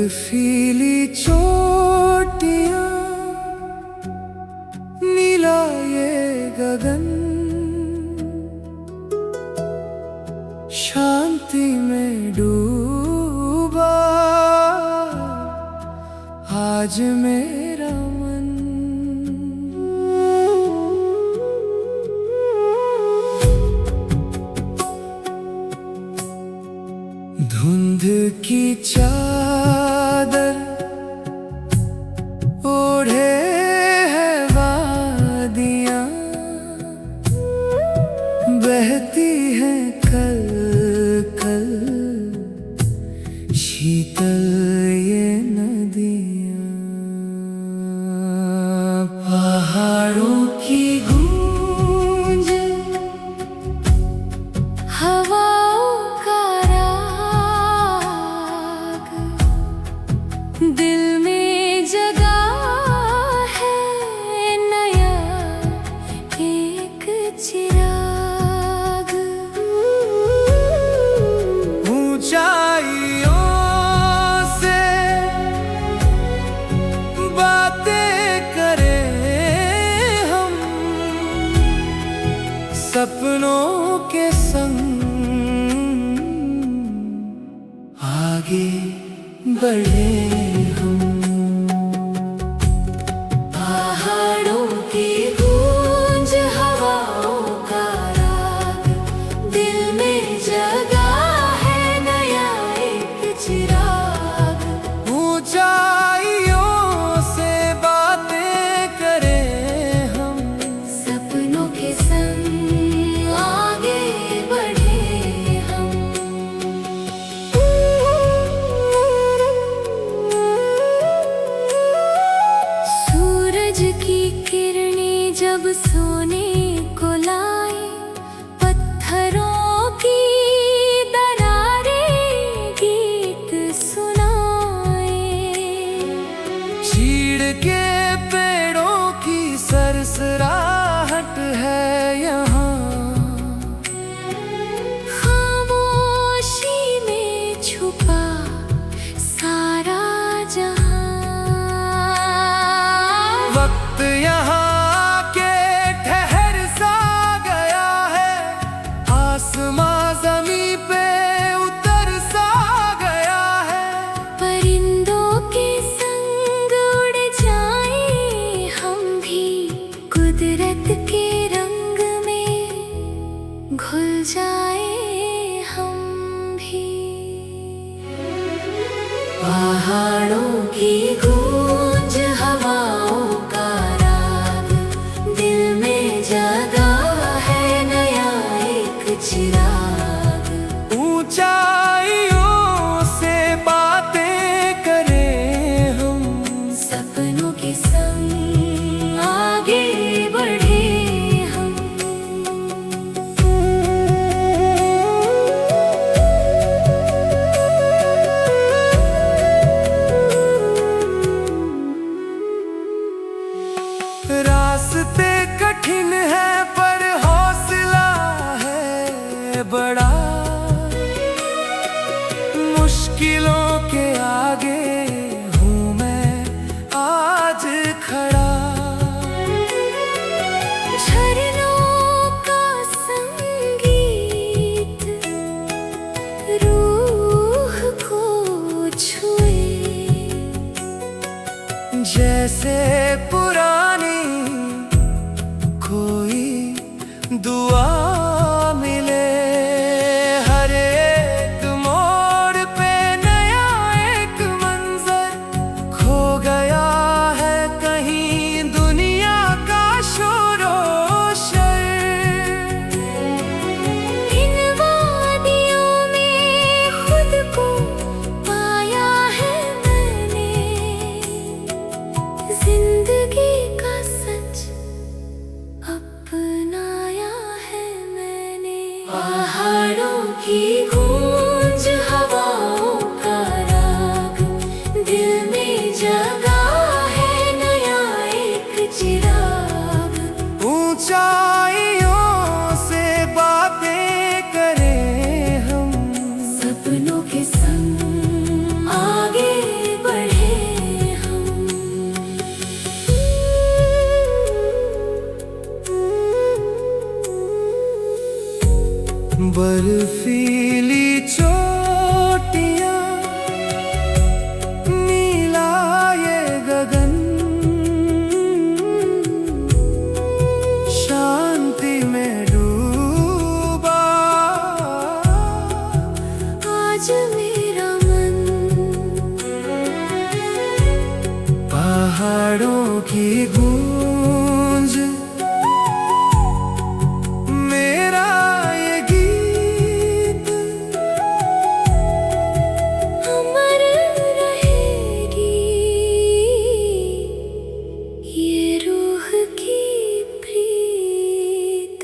बर्फीली चोटियां, नीला ये गगन, शांति में डूबा आज मेरा मन। धुंध की चादर ओढ़े है वादियां, बहती हैं कल कल शीतल ये नदियां। पहाड़ों की गूंज, हवाओं का राग, दिल में जगा है नया एक चिराग। ऊंचाइयों से बातें करें हम, सपनों के संग आगे बढ़े हम। पहाड़ों की गूंज, हवाओं का राग, दिल में जगा है नया एक चिराग। ऊंचाइयों से बातें करें हम, सपनों के संग आगे बढ़े हम। सूरज की किरणें जब सोने को लाए, पत्थरों की दरारें गीत सुनाए। चीड़ के पेड़ों की सरसराहट है यहाँ, खामोशी में छुपा सारा जहां। वक्त यहाँ के ठहर सा गया है, आसमां ज़मीं पे उतर सा गया है। परिंदों के संग उड़ जाएं हम भी, कुदरत के रंग में घुल जाए हम भी। पहाड़ों की गूंज, हवाओं का राग, दिल में जगा है नया एक चिराग। ऊंचाइयों से बातें करें हम, सपनों के संग आगे बढ़े हम। रास्ते कठिन है पर हौसला है बड़ा, मुश्किलों के आगे हूँ मैं आज खड़ा। झरनों का संगीत रूह को छुए, जैसे पुरानी कोई दुआ मिले। हर एक मोड़ पे नया एक मंजर, खो गया है कहीं दुनिया का शोरो शर। इन वादियों में खुद को पाया है मैंने, जिंदगी का सच अपनाया है मैंने। पहाड़ों की गूंज, हवाओं का राग, दिल में जगा है नया एक चिराग। ऊंचाइयों से बातें करें हम, सपनों के संग आगे बर्फीली चोटियां, नीला ये गगन, शांति में डूबा आज मेरा मन। पहाड़ों की गूंज मेरा ये गीत, अमर रहेगी ये रूह की प्रीत।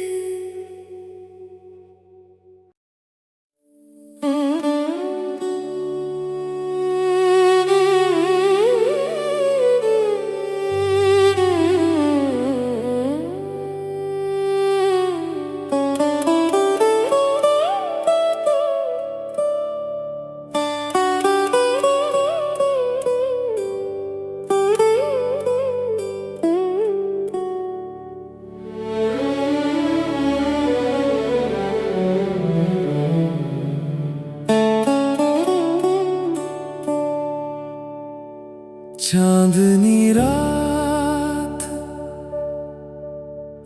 चांदनी रात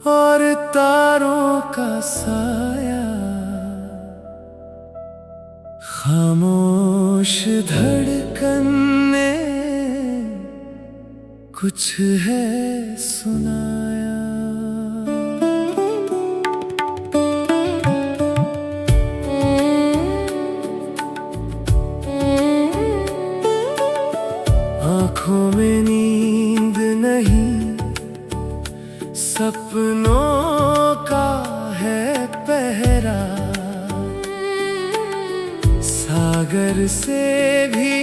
और तारों का साया, खामोश धड़कन ने कुछ है सुनाया। आँखों में नींद नहीं, सपनों का है पहरा, सागर से भी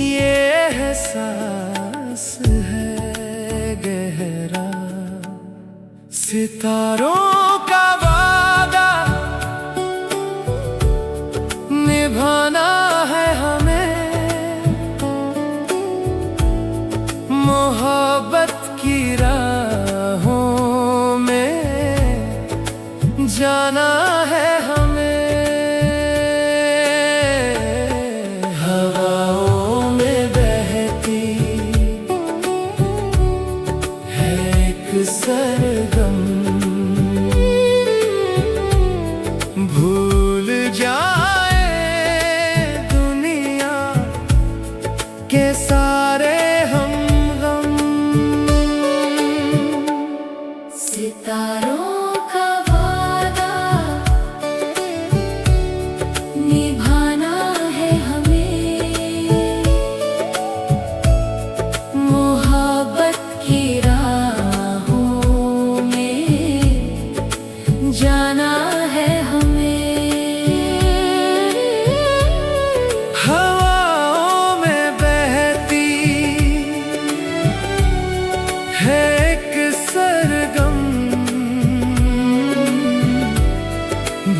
ये एहसास है गहरा। सितारों का वादा निभाना है हमें, मोहब्बत की राहों में जाना है हमें। हवाओं में बहती है एक सरगम, भूल जाए दुनिया के सारे हम गम। सितारों का वादा निभाना है हमें, मोहब्बत की राहों में जाना है हमें। हवाओं में बहती है एक सरगम,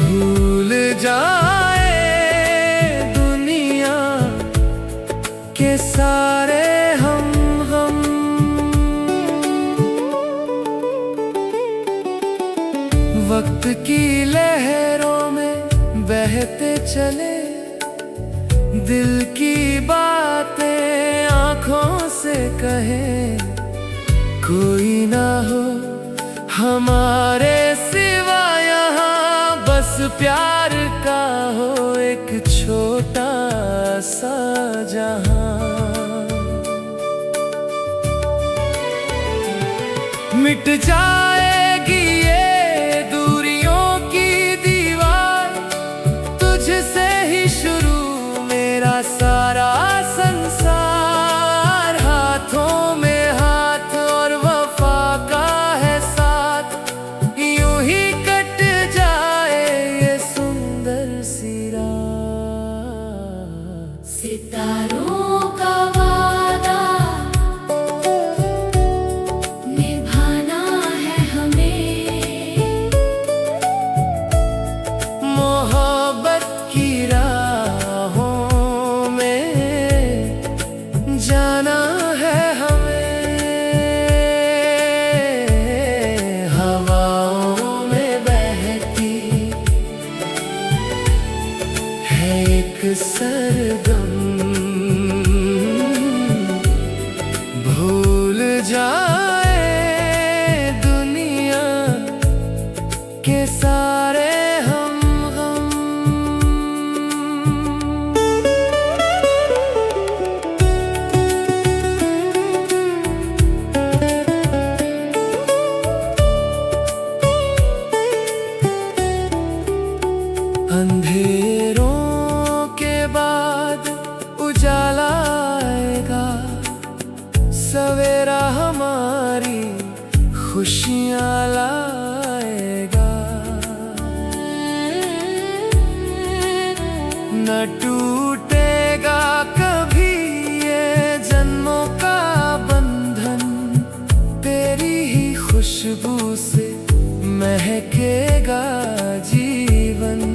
भूल जाए दुनिया के सारे हम गम। वक्त की लहरों में बहते चले, दिल की बातें आँखों से कहे। कोई ना हो हमारे सिवा यहाँ, बस प्यार का हो एक छोटा सा जहां। मिट जाएगी ये दूरियों की दीवार, तुझसे ही शुरू मेरा सारा संसार। हाथों में हाथ और वफा का है साथ, यूं ही कट जाए ये सुंदर सी रात। सितारों का वादा निभाना है सरगम भूल जाए दुनिया के सारे हम गम। अंधेरों के बाद उजाला आएगा, सवेरा हमारी खुशियाँ लाएगा। न टूटेगा कभी ये जन्मों का बंधन, तेरी ही खुशबू से महकेगा जीवन।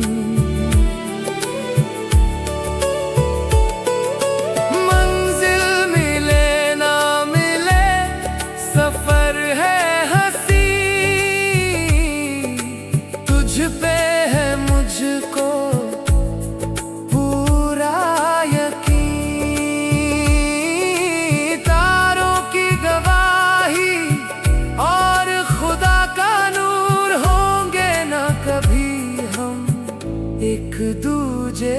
एक दूजे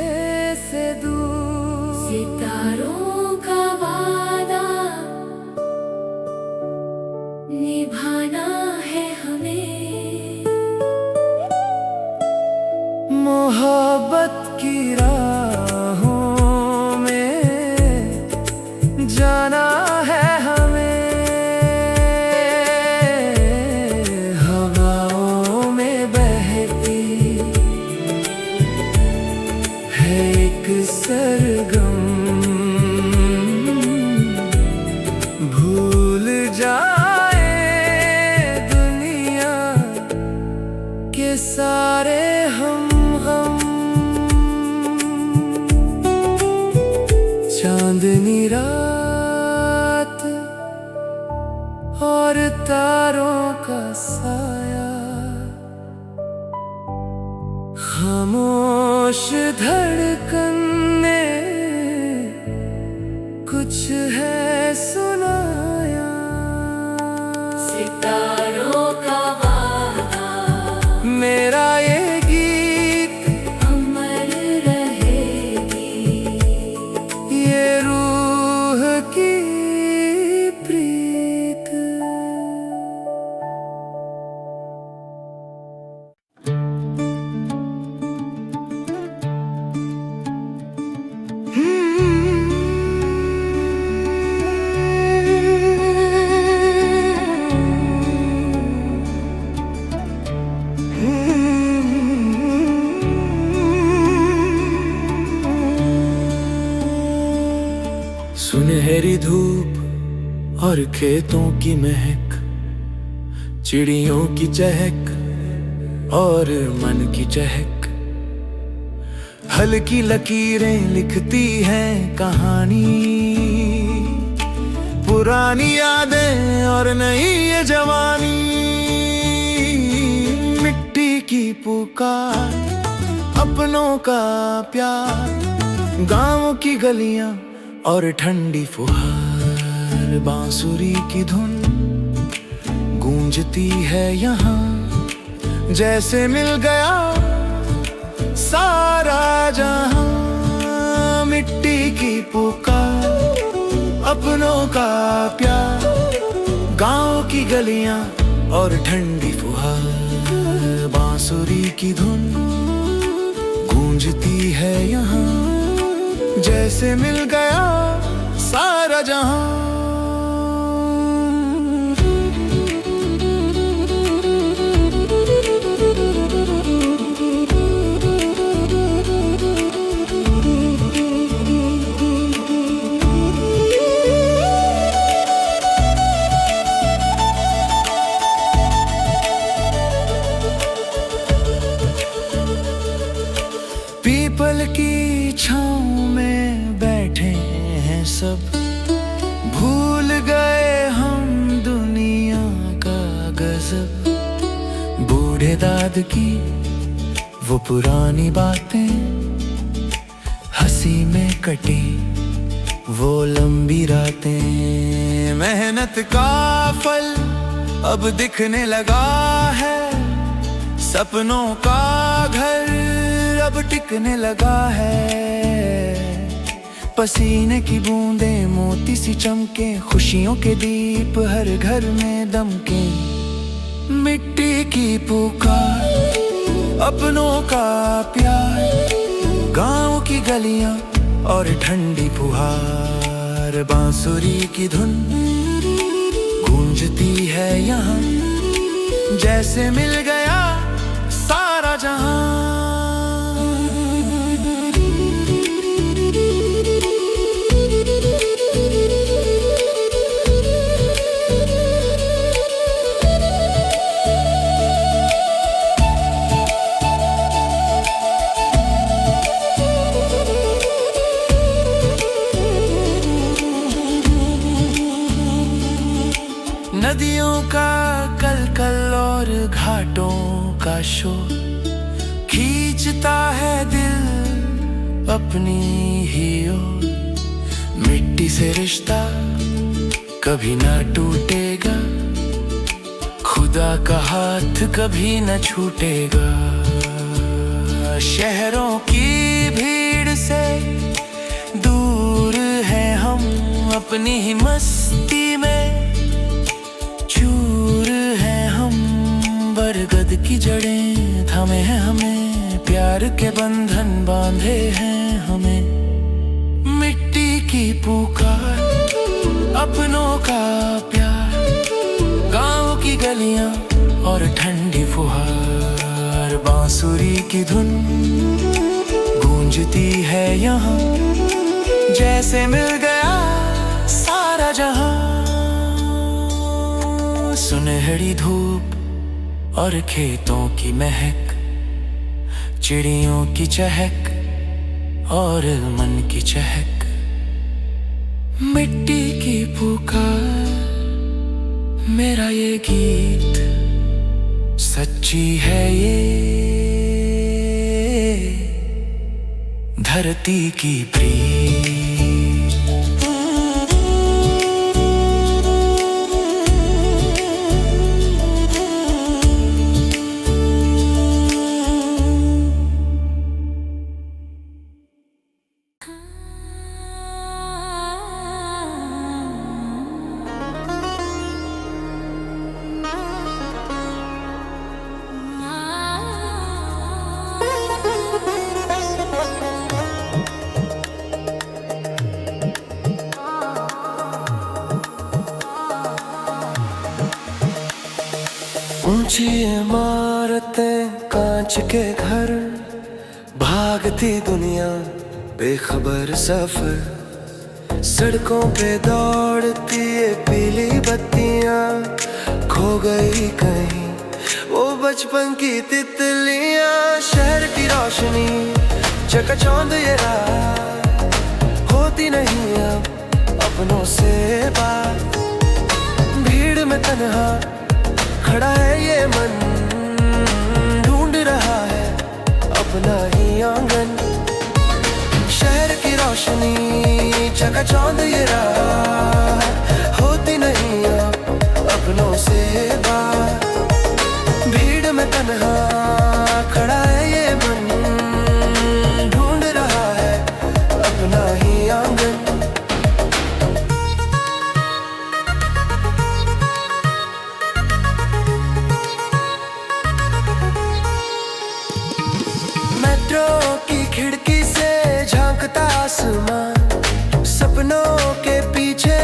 से दूर सितारों का वादा निभाना है हमें, मोहब्बत की राहों में जाना है हमें। हवाओं में बहती एक सरगम भूल जाए दुनिया के सारे हम गम। चांदनी रात और तारों का साया, खामोश धड़कने कुछ है सुनाया। सितारों का वादा मेरा ये गीत अमर रहेगी, ये रूह की प्रीत। सुनहरी धूप और खेतों की महक, चिड़ियों की चहक और मन की चहक, हल्की लकीरें लिखती हैं कहानी। पुरानी यादें और नई ये जवानी, मिट्टी की पुकार, अपनों का प्यार, गाँव की गलियां और ठंडी फुहार। बांसुरी की धुन गूंजती है यहाँ, जैसे मिल गया सारा जहां। मिट्टी की पुकार, अपनों का प्यार, गाँव की गलियां और ठंडी फुहार। बांसुरी की धुन गूंजती है यहाँ, जैसे मिल गया सारा जहां। पीपल की छाँव में बैठे हैं सब, भूल गए हम दुनिया का गजब। बूढ़े दाद की वो पुरानी बातें, हंस उदासी में कटी वो लंबी रातें। मेहनत का फल अब दिखने लगा है, सपनों का घर अब टिकने लगा है। पसीने की बूंदें मोती सी चमके, खुशियों के दीप हर घर में दमके। मिट्टी की पुकार, अपनों का प्यार, गांव की गलियां और ठंडी फुहार। बांसुरी की धुन गूंजती है यहाँ, जैसे मिल गया सारा जहां। नदियों का कलकल और घाटों का शोर खींचता है दिल अपनी ही ओर। मिट्टी से रिश्ता कभी ना टूटेगा, खुदा का हाथ कभी न छूटेगा। शहरों की भीड़ से दूर है हम, अपनी ही मस्ती में चूर है हम। बरगद की जड़ें थामे हैं हमें, प्यार के बंधन बांधे हैं हमें। मिट्टी की पुकार, अपनों का प्यार, गांव की गलियां और ठंडी फुहार। बांसुरी की धुन गूंजती है यहाँ, जैसे मिल गया सारा जहां। सुनहरी धूप और खेतों की महक, चिड़ियों की चहक और मन की चहक। मिट्टी की पुकार, मेरा ये गीत सच्ची है ये धरती की प्रीत। ऊंची इमारतें, कांच के घर, भागती दुनिया, बेखबर सफर। सड़कों पे दौड़ती ये पीली बत्तियां, खो गई कहीं वो बचपन की तितलियां। शहर की रोशनी चकाचौंध ये रात, होती नहीं अब अपनों से बात। भीड़ में तन्हा खड़ा है ये मन, ढूंढ रहा है अपना ही आंगन। शहर की रोशनी चकाचौंध ये रात, होती नहीं अब अपनों से बात। भीड़ में तन्हा खड़ा है ये मन, ढूंढ रहा है अपना ही आंगन। की खिड़की से झांकता आसमान, सपनों के पीछे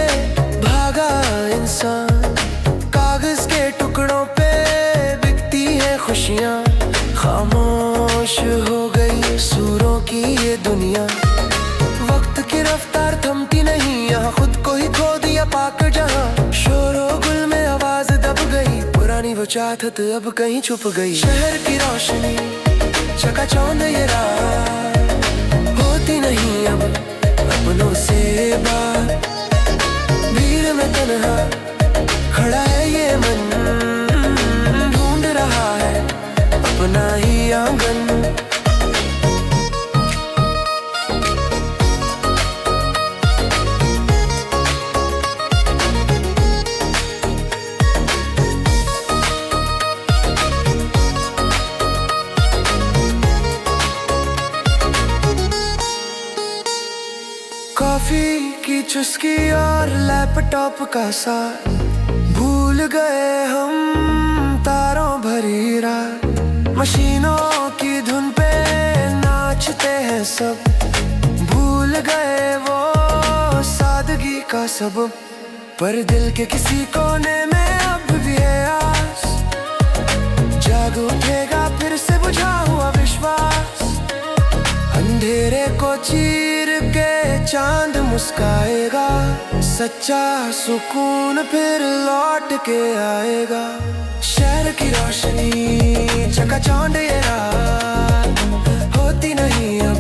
भागा इंसान। कागज के टुकड़ों पे बिकती है खुशियाँ, खामोश हो गई सूरों की ये दुनिया। वक्त की रफ्तार थमती नहीं यहाँ, खुद को ही खो दिया पाकर जहाँ। शोरो गुल में आवाज दब गई, पुरानी वो चाहत अब कहीं छुप गई। शहर की रोशनी चकाचौंध ये रात, होती नहीं अब अपनों से बात। भीड़ में तन्हा खड़ा है ये मन, ढूंढ रहा है अपना ही आंगन। चुस्की और लैपटॉप का साथ, भूल गए हम तारों भरी रात। मशीनों की धुन पे नाचते हैं सब, भूल गए वो सादगी का सबब। पर दिल के किसी कोने में अब भी है आस, जाग उठेगा फिर से बुझा हुआ विश्वास। अंधेरे को चीर के चांद मुस्काएगा, सच्चा सुकून फिर लौट के आएगा। शहर की रोशनी चकाचौंध ये रात, होती नहीं अब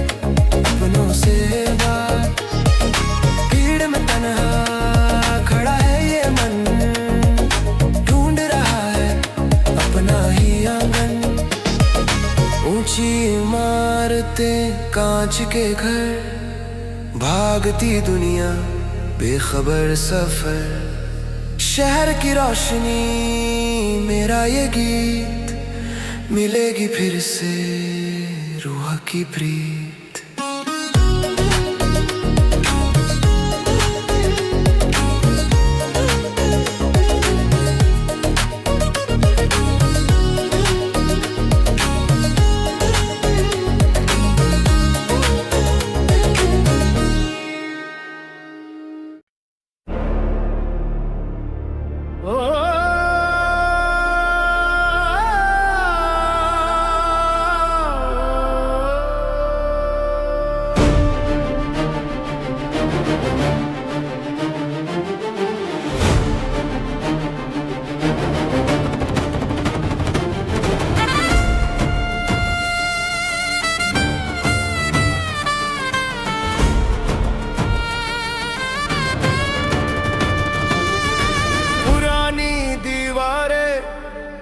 अपनों से बात। भीड़ में तन्हा खड़ा है ये मन, ढूंढ रहा है अपना ही आंगन। ऊंची इमारतें, कांच के घर, भागती दुनिया, बेखबर सफर। शहर की रोशनी मेरा ये गीत, मिलेगी फिर से रूह की प्रीत।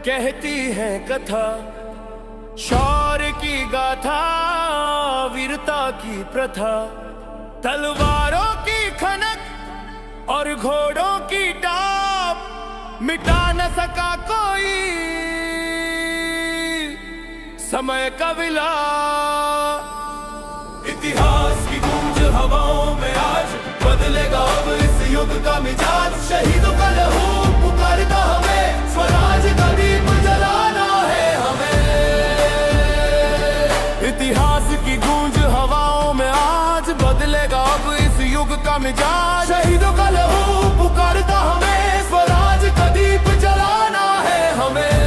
कहती है कथा, शौर्य की गाथा, वीरता की प्रथा। तलवारों की खनक और घोड़ों की टाप, मिटा न सका कोई समय का विलाप। इतिहास की गूंज हवाओं में आज, बदलेगा अब इस युग का मिजाज। शहीदों का लहू पुकारता हमें, स्वराज का दीप जलाना है हमें। इतिहास की गूंज हवाओं में आज, बदलेगा अब इस युग का मिजाज। शहीदों का लहू पुकारता हमें, स्वराज का दीप जलाना है हमें।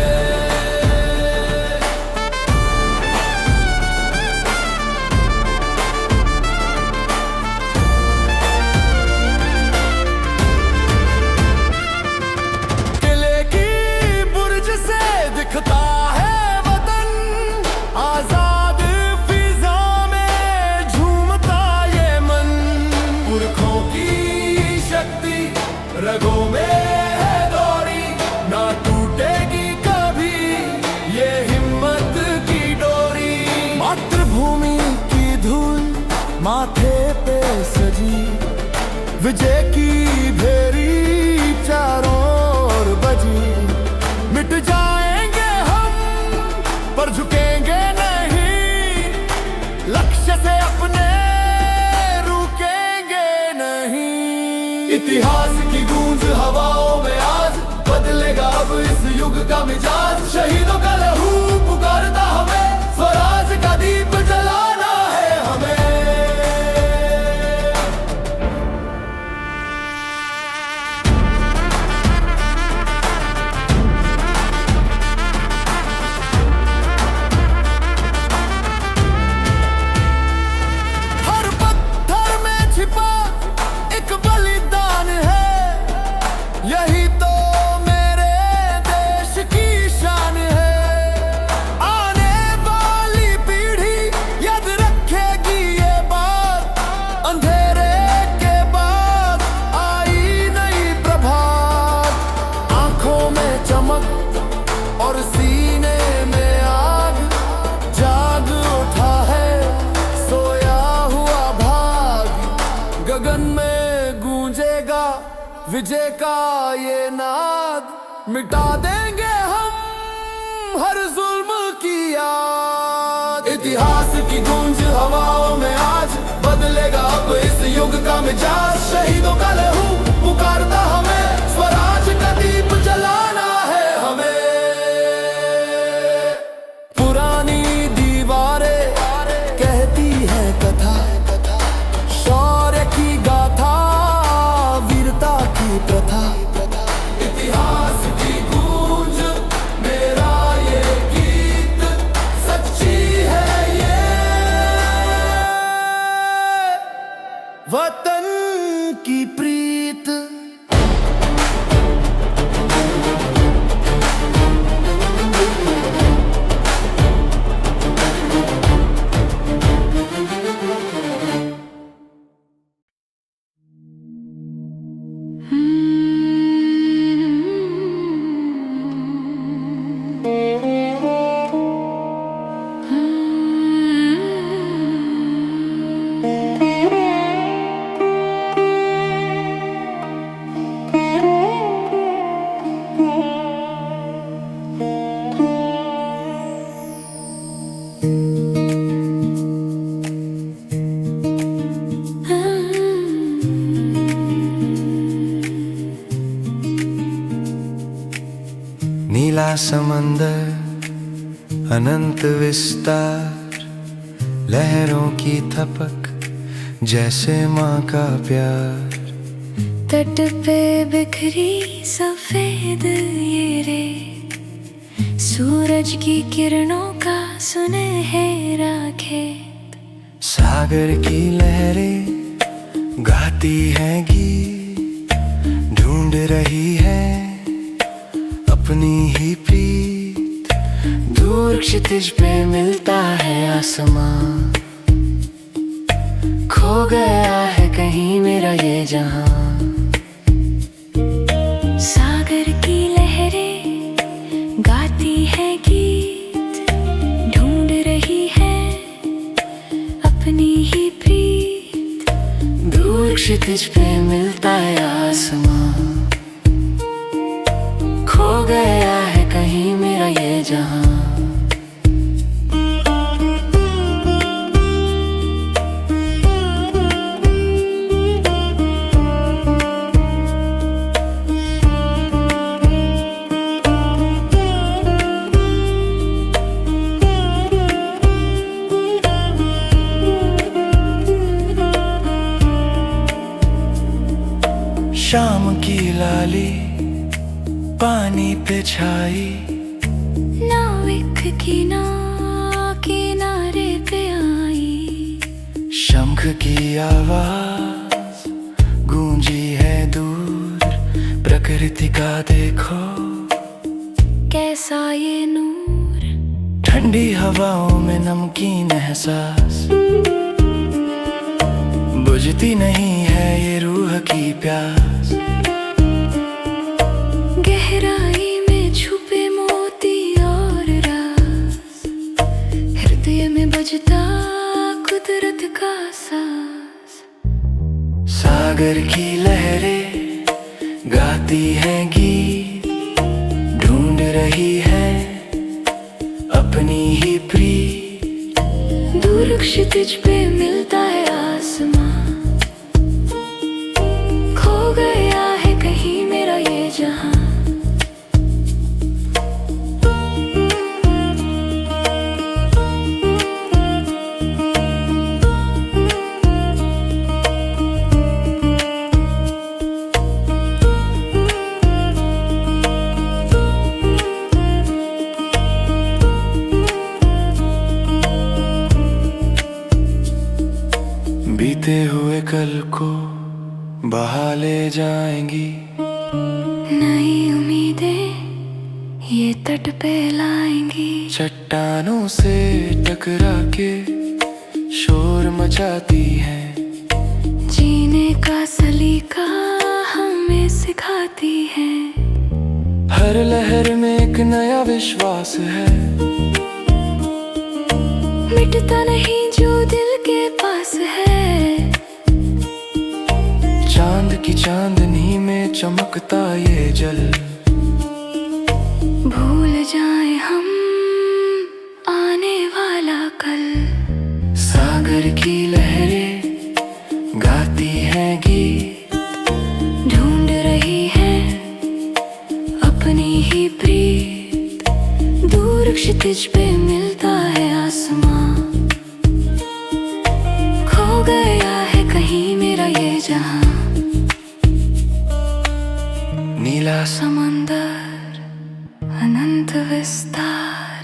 रगों में है दौड़ी, ना टूटेगी कभी ये हिम्मत की डोरी। मातृभूमि की धूल माथे पे सजी, विजय की भेरी चारों ओर बजी। मिट जाएंगे हम पर झुकेंगे नहीं, लक्ष्य से अपने रुकेंगे नहीं। इतिहास की गूंज हवाओं में आज, बदलेगा अब इस युग का मिजाज। शहीदों का लहू पुकारता हमें, स्वराज का दीप जलाना है हमें। हर पत्थर में छिपा एक बलिदान है, यही तो मेरे देश की शान है। आने वाली पीढ़ी याद रखेगी ये बात, अंधेरे के बाद आई नई प्रभात। आंखों में चमक और सीने में आग, जाग उठा है सोया हुआ भाग। गगन में गूंजेगा विजय का ये नाद, मिटा देंगे हम हर जुल्म की याद। इतिहास की गूंज हवाओं में आज, बदलेगा अब इस युग युग का मिजाज शहीदों का लहू पुकारता हमें, स्वराज का दीप जलाना है हमें। पुरानी दीवारें कहती है कथा, शौर्य की गाथा, वीरता की प्रथा, इतिहास की गूंज मेरा ये गीत, सच्ची है ये वतन की प्रीत। नीला समंदर, अनंत विस्तार, लहरों की थपक जैसे माँ का प्यार। तट पे बिखरी सफेद ये रेत, सूरज की किरणों का सुनहरा खेत। सागर की लहरें गाती हैं गीत, ढूंढ रही है अपनी ही प्रीत। दूर क्षितिज पे मिलता है आसमां, खो गया है कहीं मेरा ये जहां। सागर की लहरें गाती है गीत, ढूंढ रही है अपनी ही प्रीत। दूर क्षितिज पे मिलता है आसमां, खो गया है कहीं मेरा ये जहां। शाम की लाली पानी पे छाई, नाविक की नाव किनारे पे आई। शंख की आवाज गूंजी है दूर, प्रकृति का देखो कैसा ये नूर। ठंडी हवाओं में नमकीन एहसास, बुझती नहीं है ये रूह की प्यास। गहराई में छुपे मोती और राज, हृदय में बजता कुदरत का साज। सागर की लहरें गाती हैं गीत, ढूंढ रही है अपनी ही प्रीत। दूर क्षितिज पे मिलता है आसमां, खो गया है कहीं मेरा ये जहां। बीते हुए कल को बहा ले जाएंगी, नई उम्मीदें ये तट पे लाएंगी। चट्टानों से टकरा के शोर मचाती है, जीने का सलीका हमें सिखाती है। हर लहर में एक नया विश्वास है, मिटता नहीं जो दिल के पास है। चांद की चांदनी में चमकता ये जल, भूल जाए हम आने वाला कल। सागर की लहरें गाती क्षितिज पे मिलता है आसमां। खो गया है कहीं मेरा ये जहां। नीला समंदर अनंत विस्तार,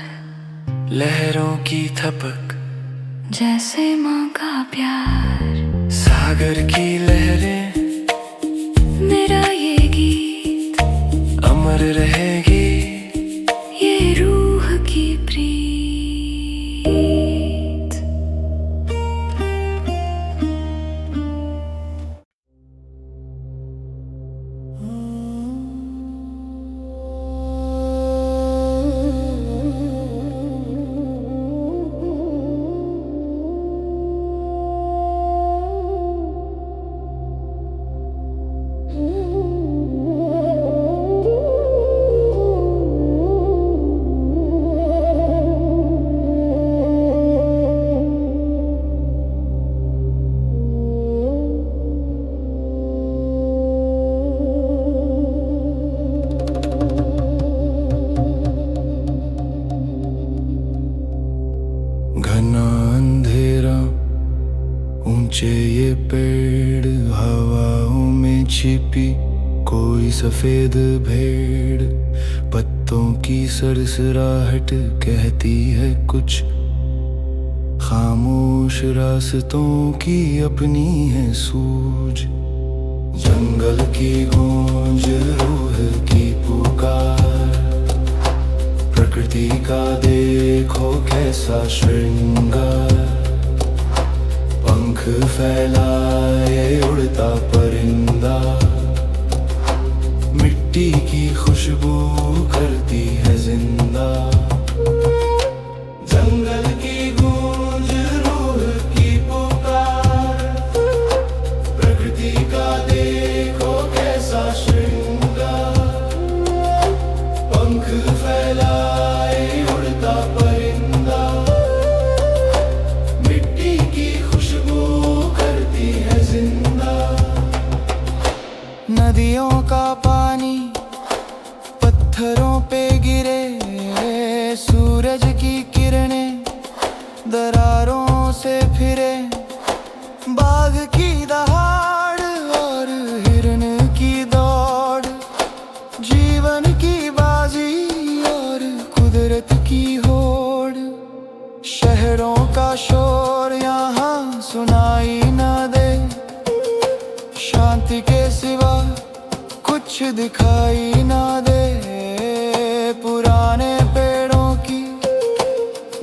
लहरों की थपक जैसे माँ का प्यार। सागर की लहरें, मेरा ये गीत अमर रहेगी ये रूह की प्रीत। घना अंधेरा, ऊंचे ये पेड़, हवाओं में छिपी कोई सफेद भेड़। पत्तों की सरसराहट कहती है कुछ, खामोश रास्तों की अपनी है सूझ। जंगल की गूंज, रूह की पुकार, प्रकृति का देखो कैसा श्रृंगार। पंख फैलाए उड़ता परिंदा, मिट्टी की खुशबू करती है जिंदा। जंगल की गूंज, रूह की पुकार, प्रकृति का देखो कैसा श्रृंगार। पंख फैलाए उड़ता परिंदा, मिट्टी की खुशबू करती है जिंदा। नदियों का पानी पत्थरों पे गिरे, सूरज की किरणें दरारों से फिरे। बाघ की दहाड़ और हिरन की दौड़, जीवन की बाजी और कुदरत की होड़। शहरों का शोर यहाँ सुनाई ना दे, शांति के सिवा कुछ दिखाई ना दे। पुराने पेड़ों की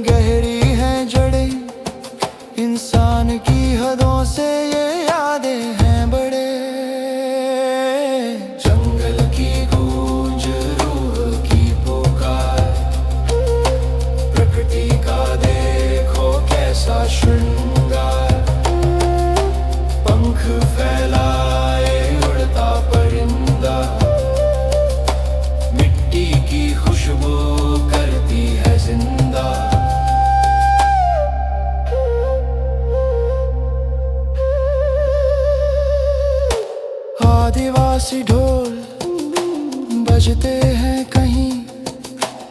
गहरी हैं जड़ें, इंसान की हदों से ये यादें हैं बड़े। जंगल की गूंज, रूह की पुकार, प्रकृति का देखो कैसा श्रृंगार। पंख फैलाए उड़ता परिंदा, मिट्टी की खुशबू करती है जिंदा। आदिवासी ढोल बजते हैं कहीं,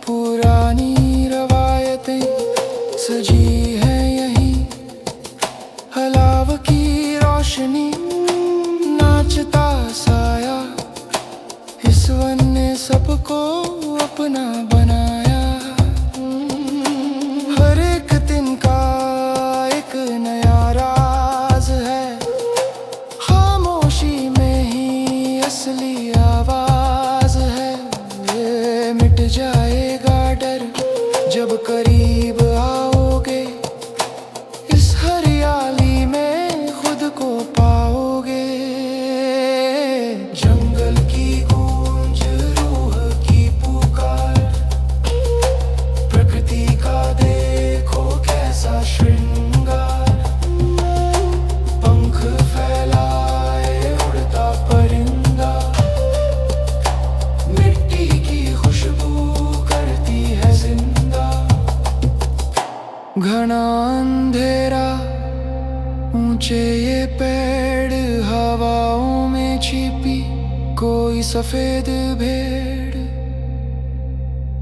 पुरानी रवायतें सजी हैं यहीं। अलाव की रोशनी, नाचता साया, इस वन ने सबको अपना बनाया। हर एक दिन का एक नया राज है, खामोशी में ही असली आवाज है। ये मिट जाएगा डर जब करीब आओगे, इस हरियाली में खुद को पाओगे। जंगल की गूंज, रूह की पुकार, प्रकृति का देखो कैसा श्रृंगार। पंख फैलाए उड़ता परिंदा, मिट्टी की खुशबू करती है जिंदा। घना अंधेरा, ऊंचे ये पेड़, हवाओं में छिपी कोई सफेद भेड़।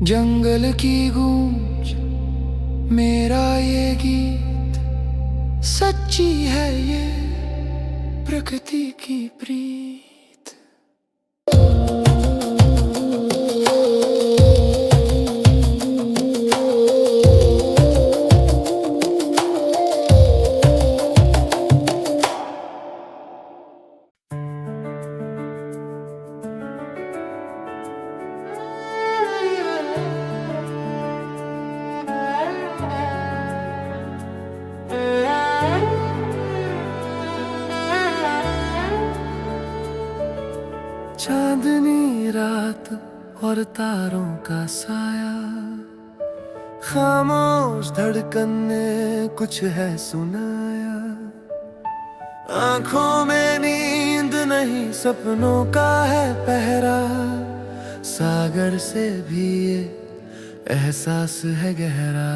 जंगल की गूंज, मेरा ये गीत सच्ची है, ये प्रकृति की प्रीत। चांदनी रात और तारों का साया, खामोश धड़कन ने कुछ है सुनाया। आंखों में नींद नहीं, सपनों का है पहरा। सागर से भी ये एहसास है गहरा।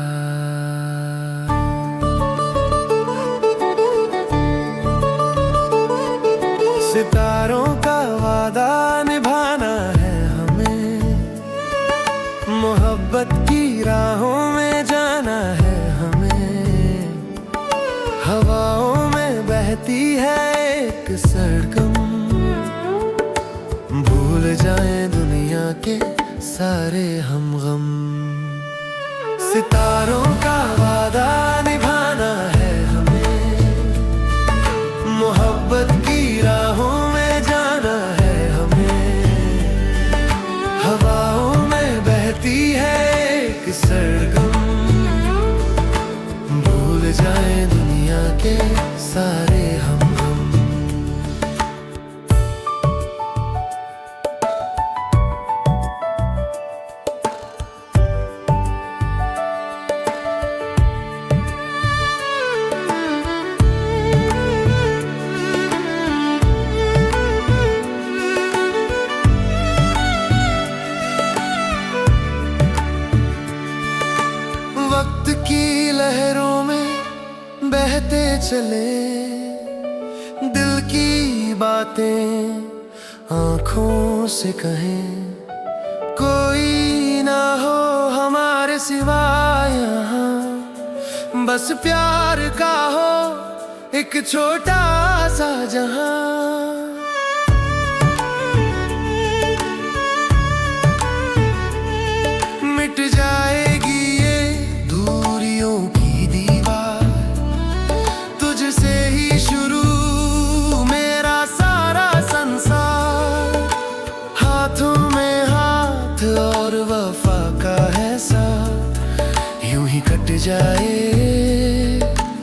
सितारों का वादा निभाना है हमें, मोहब्बत की राहों में जाना है हमें। हवाओं में बहती है एक सरगम, भूल जाएं दुनिया के सारे हम गम। सितारों का वादा निभाना है हमें, मोहब्बत की राहों में जाना है हमें। हवाओं में बहती है एक सरगम, भूल जाए दुनिया के सारे हम गम। वक्त की लहरों में बहते चले, दिल की बातें आंखों से कहें। कोई ना हो हमारे सिवा यहाँ, बस प्यार का हो एक छोटा सा जहां। मिट जाएगी ये दूरियों की दीवार, तुझसे ही शुरू मेरा सारा संसार। हाथों में हाथ और वफा का है साथ, यूं ही कट जाए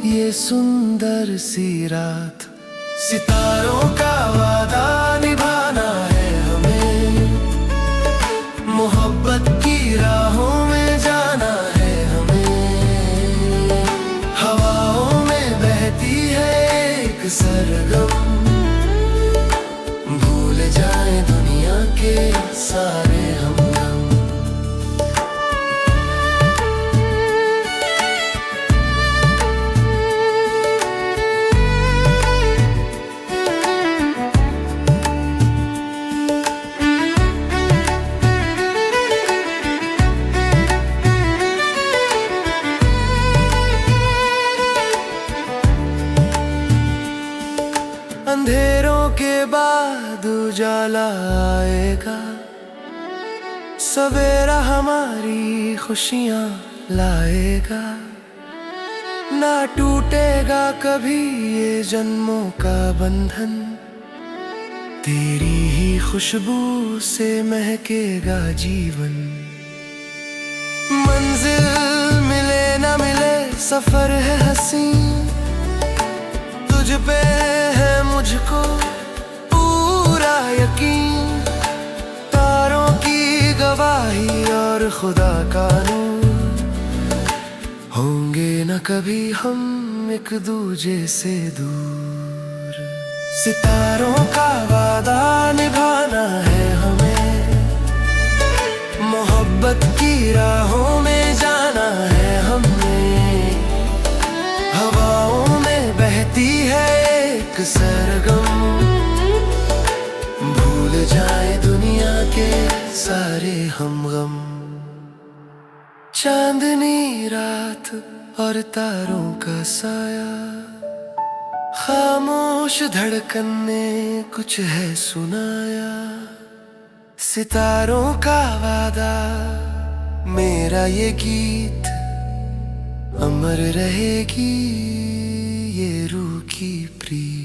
ये सुंदर सी रात। सितारों का वादा निभाना है हमें, मोहब्बत की राहों में जाना है हमें। हवाओं में बहती है एक सरगम, भूल जाए दुनिया के सारे हम गम। अंधेरों के बाद उजाला आएगा, सवेरा हमारी खुशियाँ लाएगा। ना टूटेगा कभी ये जन्मों का बंधन, तेरी ही खुशबू से महकेगा जीवन। मंजिल मिले ना मिले सफर है हंसी, तुझ पे है मुझको पूरा यकीन। तारों की गवाही और खुदा का नूर, होंगे न कभी हम एक दूजे से दूर। सितारों का वादा निभाना है हमें, मोहब्बत की राहों में जाना है हमें। हवाओं में बहती है एक सरगम, भूल जाए दुनिया के सारे हम गम। चांदनी रात रात और तारों का साया, खामोश धड़कन ने कुछ है सुनाया। सितारों का वादा, मेरा ये गीत अमर रहेगी, ये रूह की प्रीत।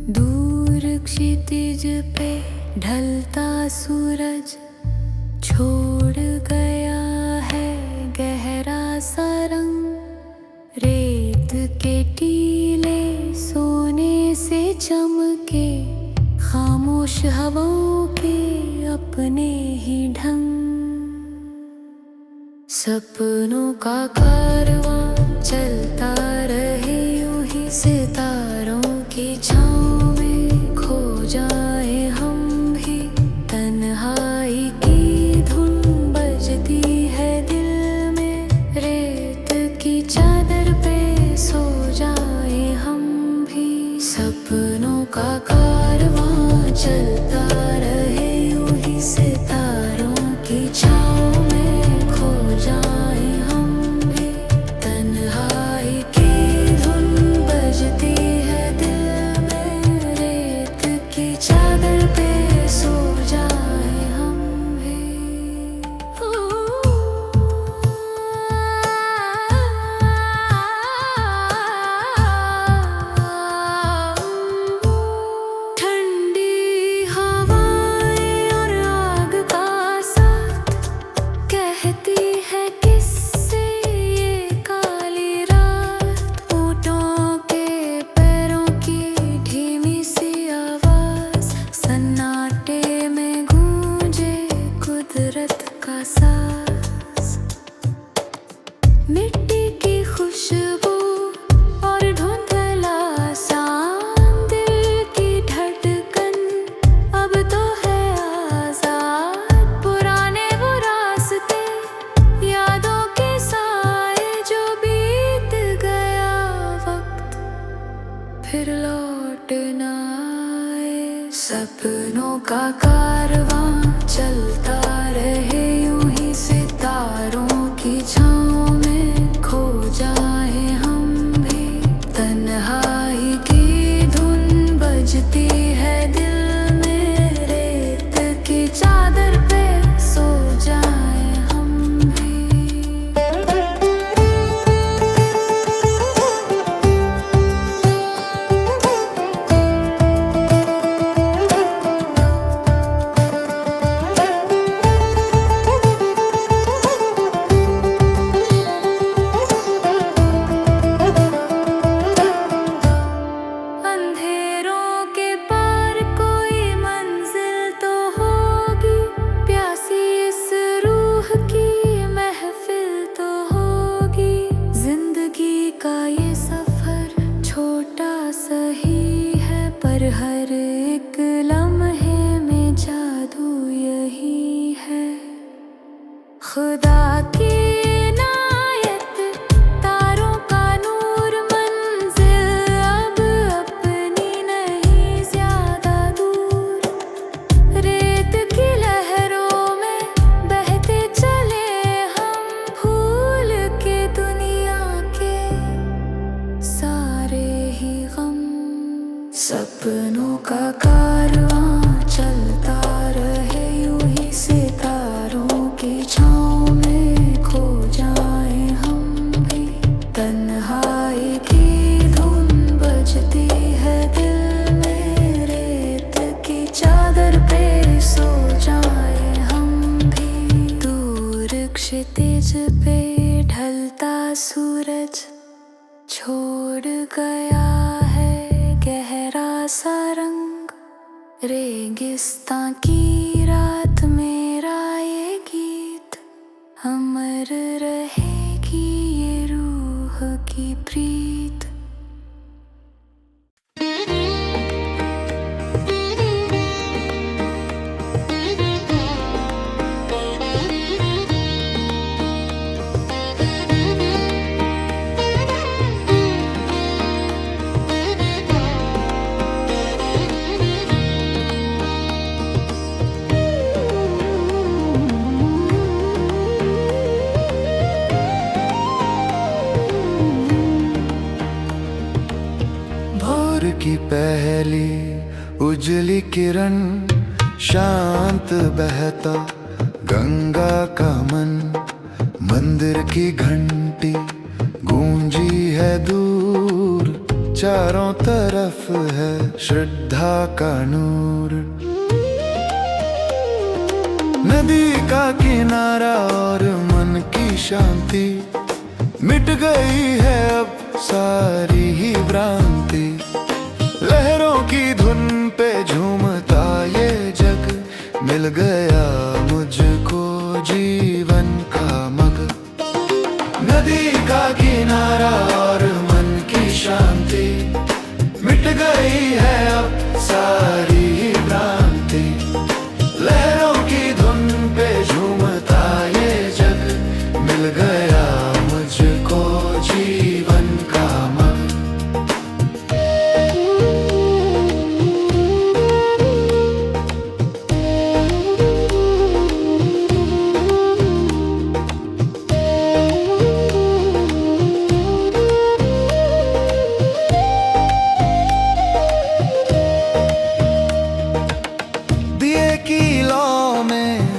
दूर क्षितिज पे ढलता सूरज छोड़ गया है गहरा सा रंग। रेत के टीले सोने से चमके, खामोश हवाओं के अपने ही ढंग। सपनों का कारवां चलता रहे यूं ही, सितारों की छाँव में खो जाए हम भी। तन्हाई की धुन बजती है दिल में, रेत की चादर पे सो जाए हम भी। सपनों का कारवां चलता रहे यूं ही, सितारों की छाँव में खो जाए हम भी। तन्हाई की धुन बजती है दिल में, रेत की चादर पे सो जाए हम भी। ठंडी हवाएं और आग का साथ कहती है किससे ये काली रात। ऊँटों के पैरों की धीमी सी आवाज, सन्नाटे में गूंजे कुदरत का साज। मिट्टी की खुशबू और धुंधला सा दिल की धड़कन अब तो है आजाद। पुराने वो रास्ते, यादों के साए, जो बीत गया वक्त फिर लौट ना आए। सपनों का कारवां चलता रहे यूं ही, सितारों की छाँव में खो जाए हम भी। तन्हाई की धुन बजती है दिल में, रेत की चादर पे सो जाए हम भी। क्षितिज पे ढलता सूरज छोड़ गया है गहरा सा रंग। रेगिस्तान की रात मेरा ये गीत, अमर रहेगी ये रूह की प्रीत। की पहली उजली किरण, शांत बहता गंगा का मन। मंदिर की घंटी गूंजी है दूर, चारों तरफ है श्रद्धा का नूर। नदी का किनारा और मन की शांति, मिट गई है अब सारी ही भ्रांति। लहरों की धुन पे झूमता ये जग, मिल गया मुझको जीवन का मग। नदी का किनारा और मन की शांति, मिट गई है अब सारी ही भ्रांति। लहरों की धुन पे झूमता ये जग, मिल गया मुझको जीवन का मग।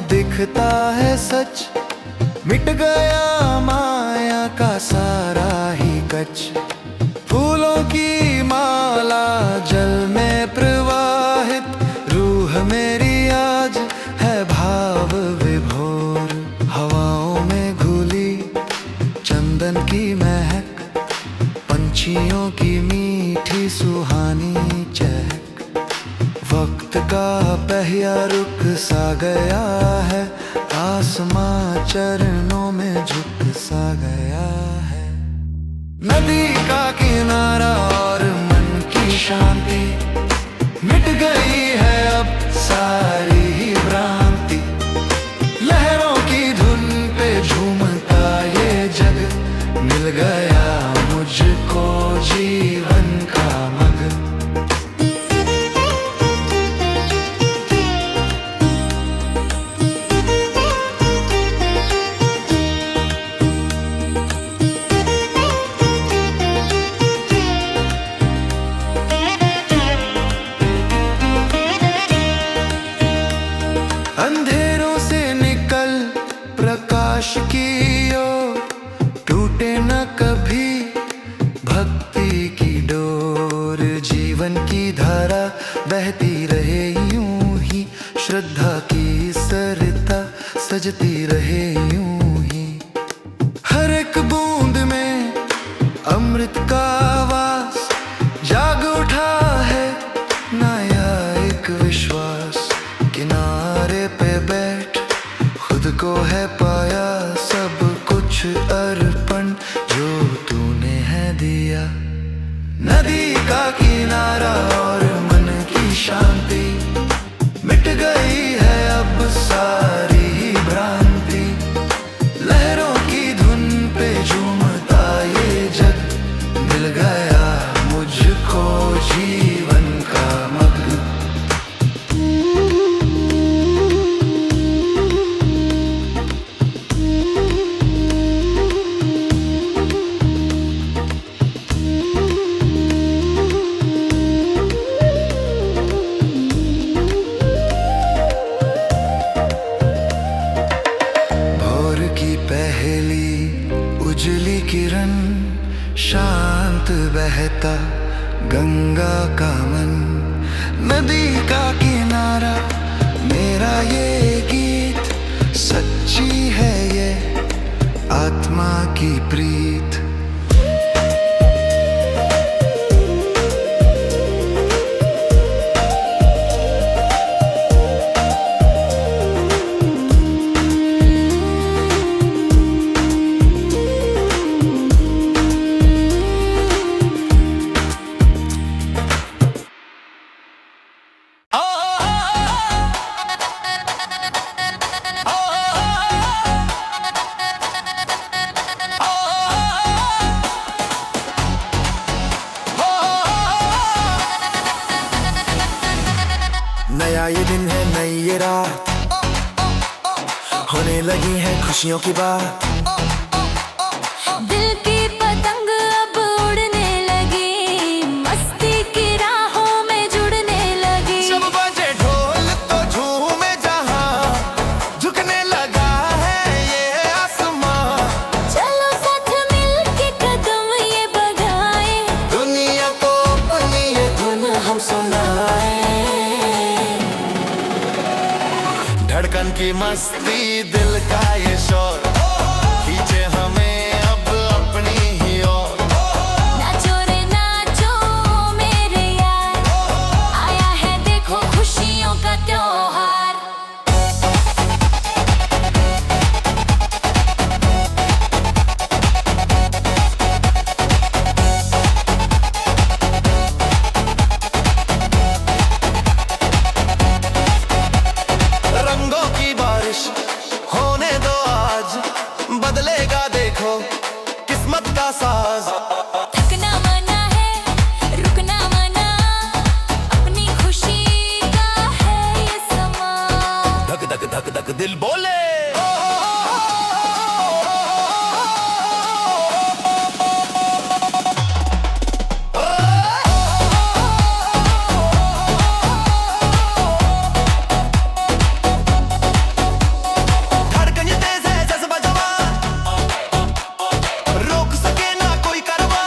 दिखता है सच, मिट गया माया का सारा ही कच। फूलों की माला जल में प्रवाहित, रूह मेरी आज है भाव विभोर। हवाओं में घुली चंदन की महक, पंछियों की मीठी सुहानी चहक। वक्त का पहिया रुक सा गया है, आसमां चरणों में झुक सा गया है। नदी का किनारा और मन की शांति, मिट गई है अब सारी ही भ्रांति। लहरों की धुन पे झूमता ये जग, मिल गया मुझको जीवन का मग। अंधेरों से निकल प्रकाश की ओर, टूटे न कभी भक्ति की डोर। जीवन की धारा बहती रहे यूं ही, श्रद्धा की सरिता सजती रहे यूं ही। हर एक बूंद में अमृत का वास, जाग उठा है नया एक विश्वास। किनारे पे बैठ खुद को है पाया, सब कुछ अर्पण जो तूने है दिया। नदी का किनारा और मन की शांति, मिट गई है अब सारी ही भ्रांति। लहरों की धुन पे झूमता ये जग, मिल गया मुझको जीवन का मग। उजली किरण, शांत बहता गंगा का मन। नदी का किनारा मेरा ये गीत, सच्ची है ये दिन है नई ये रात, होने लगी है खुशियों की बात। दिल की पतंग अब उड़ने लगी, मस्ती की राहों में जुड़ने लगी। जब बजे ढोल तो झूमे जहां, झुकने लगा है ये आसमां। चलो साथ मिलके कदम ये बढ़ाए, दुनिया को अपनी ये धुन हम सुनाए। धड़कन की मस्ती, दिल का ये शोर, खींचे हमें अब अपनी ही ओर। नाचो रे नाचो मेरे यार, आया है देखो खुशियों का त्योहार। रंगों की बारिश होने दो आज, बदलेगा देखो किस्मत का साज। थकना मना है, रुकना मना, अपनी खुशी का है ये समा। धक धक धक धक दिल बोले। धड़कन ये तेज है जज्बा जवां, रोक सके ना कोई करवा।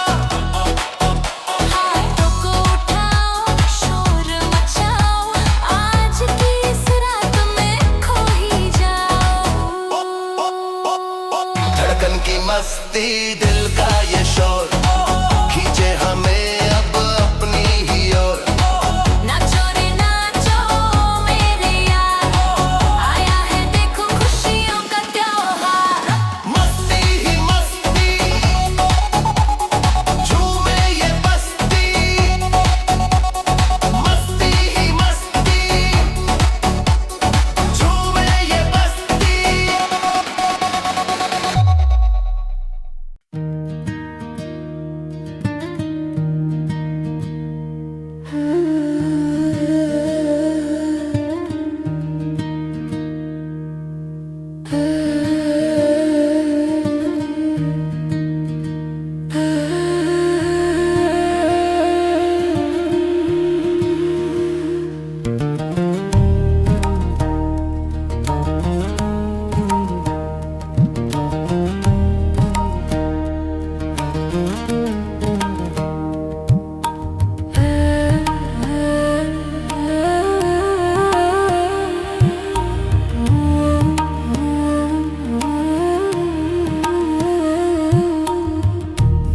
हाथों को उठाओ, शोर मचाओ, आज की इस रात में खो ही जाओ। धड़कन की मस्ती, दिल का ये शोर, खींचे हमें अब अपनी ही ओर। नाचो रे नाचो मेरे यार, आया है देखो खुशियों का त्योहार। मस्ती ही मस्ती, झूमे ये बस्ती। मस्ती ही मस्ती, झूमे ये बस्ती।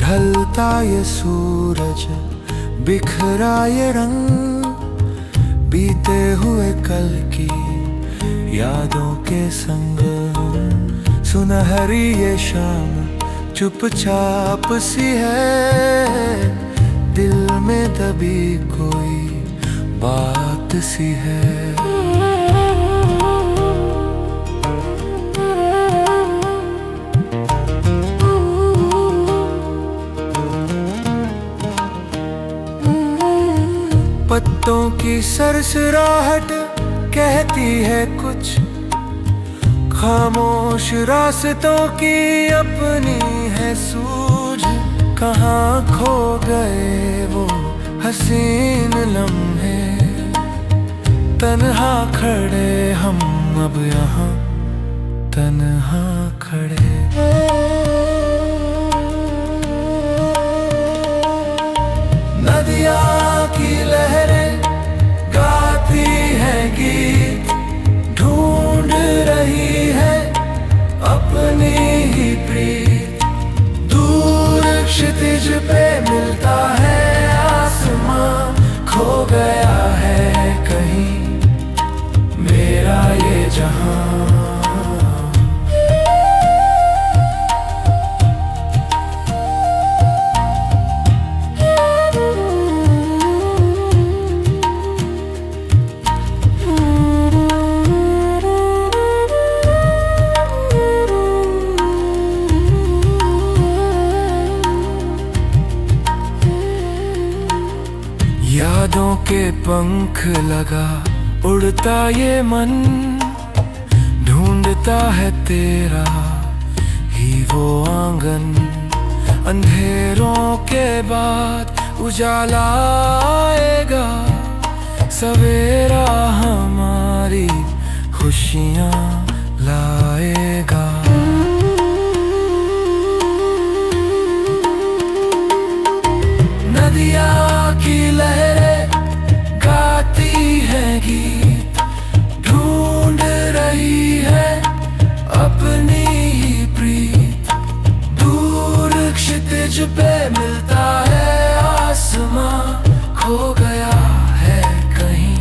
ढलता ये सूरज, बिखरा ये रंग, बीते हुए कल की यादों के संग। सुनहरी ये शाम चुपचाप सी है, दिल में दबी कोई बात सी है। पत्तों की सरसराहट कहती है कुछ, खामोश रास्तों की अपनी है सूझ। कहाँ खो गए वो हसीन लम्हे, तन्हा खड़े हम अब यहाँ, तन्हा खड़े। नदियाँ की लहरें गाती हैं गीत, ढूंढ रही है अपनी ही प्रीत। दूर क्षितिज पे मिलता है आसमां, खो गया है कहीं मेरा ये जहां। यादों के पंख लगा उड़ता ये मन ढूंढता है तेरा ही वो आंगन। अंधेरों के बाद उजाला आएगा, सवेरा हमारी खुशियाँ लाएगा। नदियाँ की लहरें गाती है गीत, ढूंढ रही है अपनी ही प्रीत। दूर क्षितिज पे मिलता है आसमां, खो गया है कहीं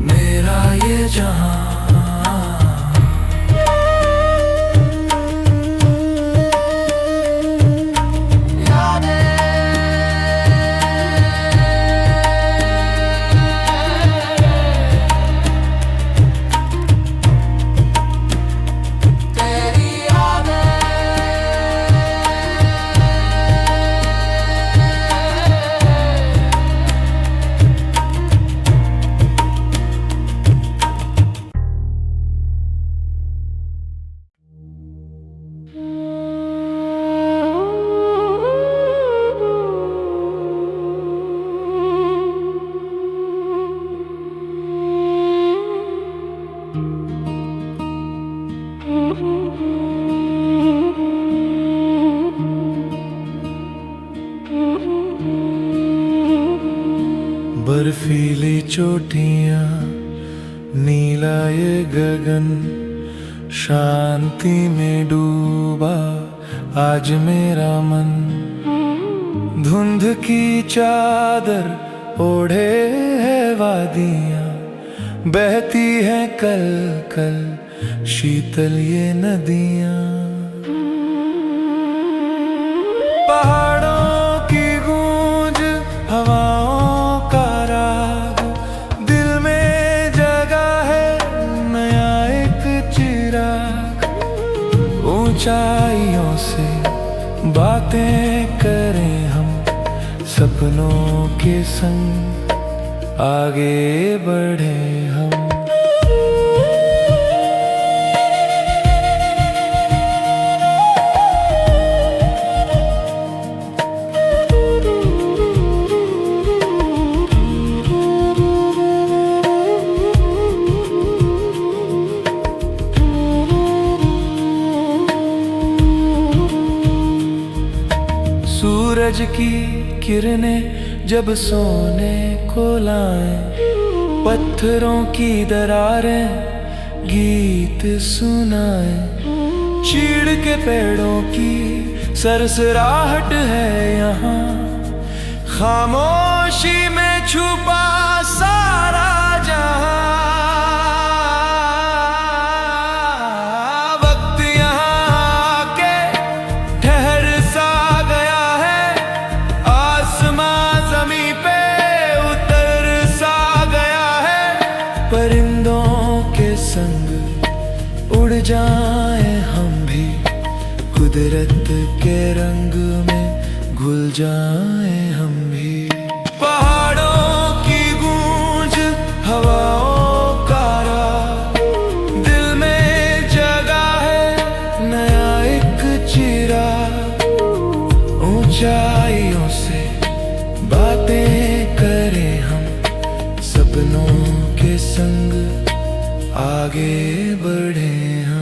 मेरा ये जहां। बर्फीली चोटियां, नीला ये गगन, शांति में डूबा आज मेरा मन। धुंध की चादर ओढ़े है वादियां, बहती है कल कल शीतल ये नदियां। पहाड़ों की गूंज, हवाओं का राग, दिल में जगा है नया एक चिराग। ऊंचाइयों से बातें करें हम, सपनों के संग आगे बढ़े हम। सूरज की किरणें जब सोने को लाएं, पत्थरों की दरारें गीत सुनाएं। चीड़ के पेड़ों की सरसराहट है यहाँ, खामोशी में छुपा सारा जहां। वक्त यहाँ के ठहर सा गया है, आसमां जमी पे उतर सा गया है। परिंदों के संग उड़ जाएं हम भी, कुदरत के रंग में घुल जाएं हम भी। पहाड़ों की गूंज, हवाओं का राग, दिल में जगा है नया एक चिराग। ऊंचाइयों से बातें करें हम, सपनों के संग आगे बढ़े हम।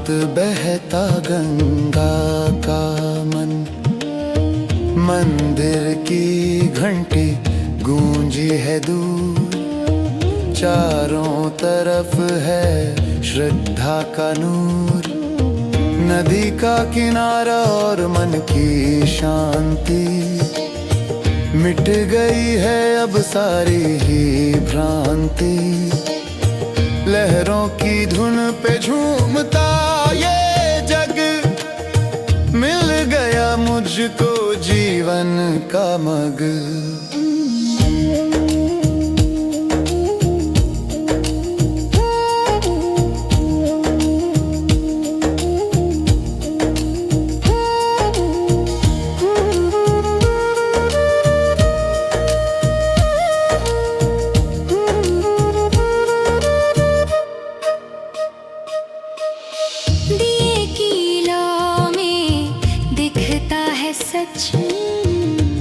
वक्त बहता गंगा का मन, मंदिर की घंटी गूंजी है दूर, चारों तरफ है श्रद्धा का नूर। नदी का किनारा और मन की शांति, मिट गई है अब सारी ही भ्रांति। लहरों की धुन पे झूमता ये जग, मिल गया मुझको जीवन का मग। दिए की लौ में दिखता है सच,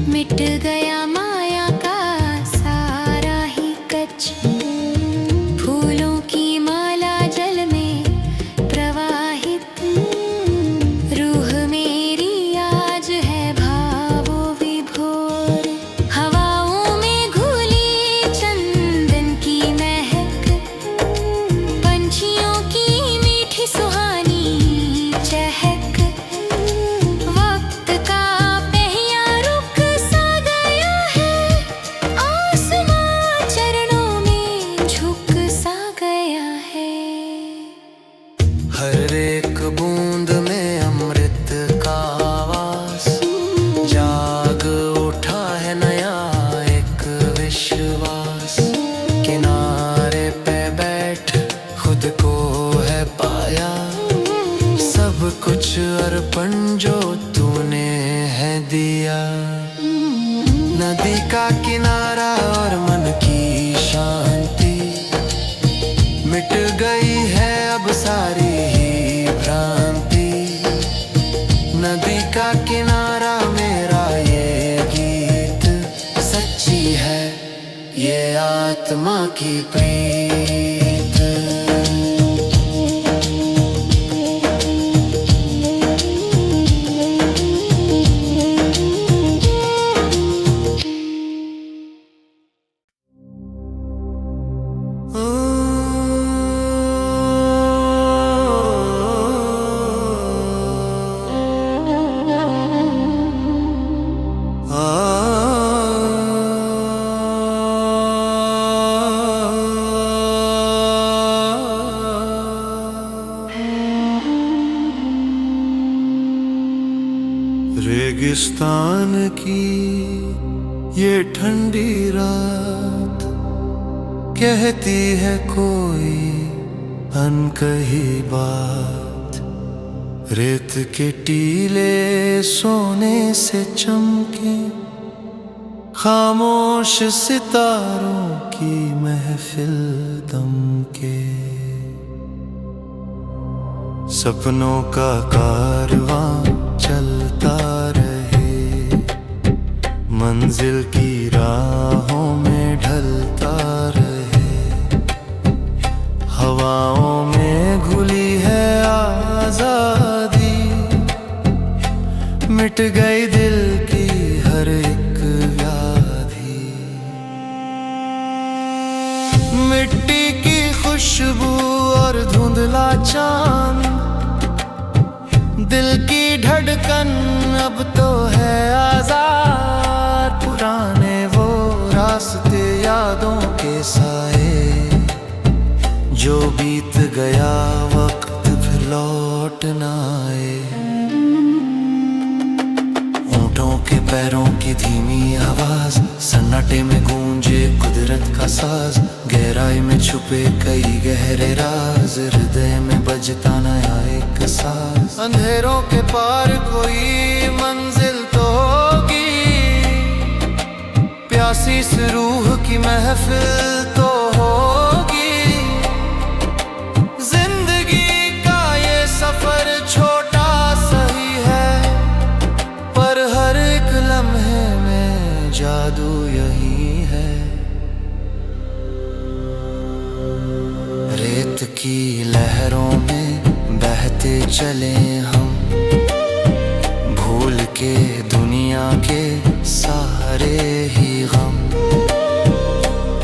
मिट गया माया का सारा ही कच। फूलों की माला जल में प्रवाहित, रूह मेरी आज है भावों विभोर। हवाओं में घुली चंदन की महक, पंछियों की मीठी सुहानी चहक। वक्त का पहिया रुक सा गया है, आसमां चरणों में झुक सा गया है। हर एक बूंद में अमृत का वास, जाग उठा है नया एक विश्वास। किनारे पे बैठ खुद को है पाया, सब कुछ अर्पण जो तूने है दिया। नदी का किनारा और मन की शांति, मिट गई है अब सारी ही भ्रांति। नदी का किनारा मेरा ये गीत, सच्ची है ये आत्मा की प्रीत। रेगिस्तान की ये ठंडी रात, कहती है कोई अनकही बात। रेत के टीले सोने से चमके, खामोश सितारों की महफिल दमके। सपनों का कारवां चलता रहे, मंजिल की राहों में ढलता रहे। हवाओं में घुली है आजादी, मिट गई दिल की हर एक व्याधि। मिट्टी की खुशबू और धुंधला चांद, दिल की धड़कन अब तो है आजाद। पुराने वो रास्ते यादों के साए, जो बीत गया वक्त फिर लौट ना आए। ऊँटों के पैरों की धीमी आवाज, सन्नाटे में गूंजे कुदरत का साज। गहराई में छुपे कई गहरे राज, हृदय में बजता नया एक साज। अंधेरों के पार कोई मंजिल तो होगी, प्यासी इस रूह की महफिल तो होगी। जिंदगी का ये सफर छोटा सही है, पर हर एक लम्हे में जादू यही है। रेत की लहरों में बह बहते चले हम, भूल के दुनिया के सारे ही गम।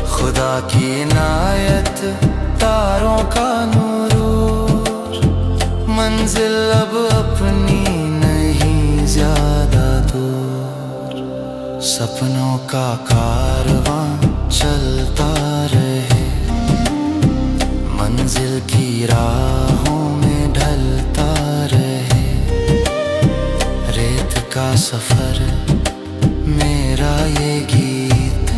खुदा की इनायत तारों का नूर, मंजिल अब अपनी नहीं ज्यादा दूर। सपनों का कारवां चलता रहे, मंजिल की राहों में ढलता रहे। रेत का सफर मेरा ये गीत,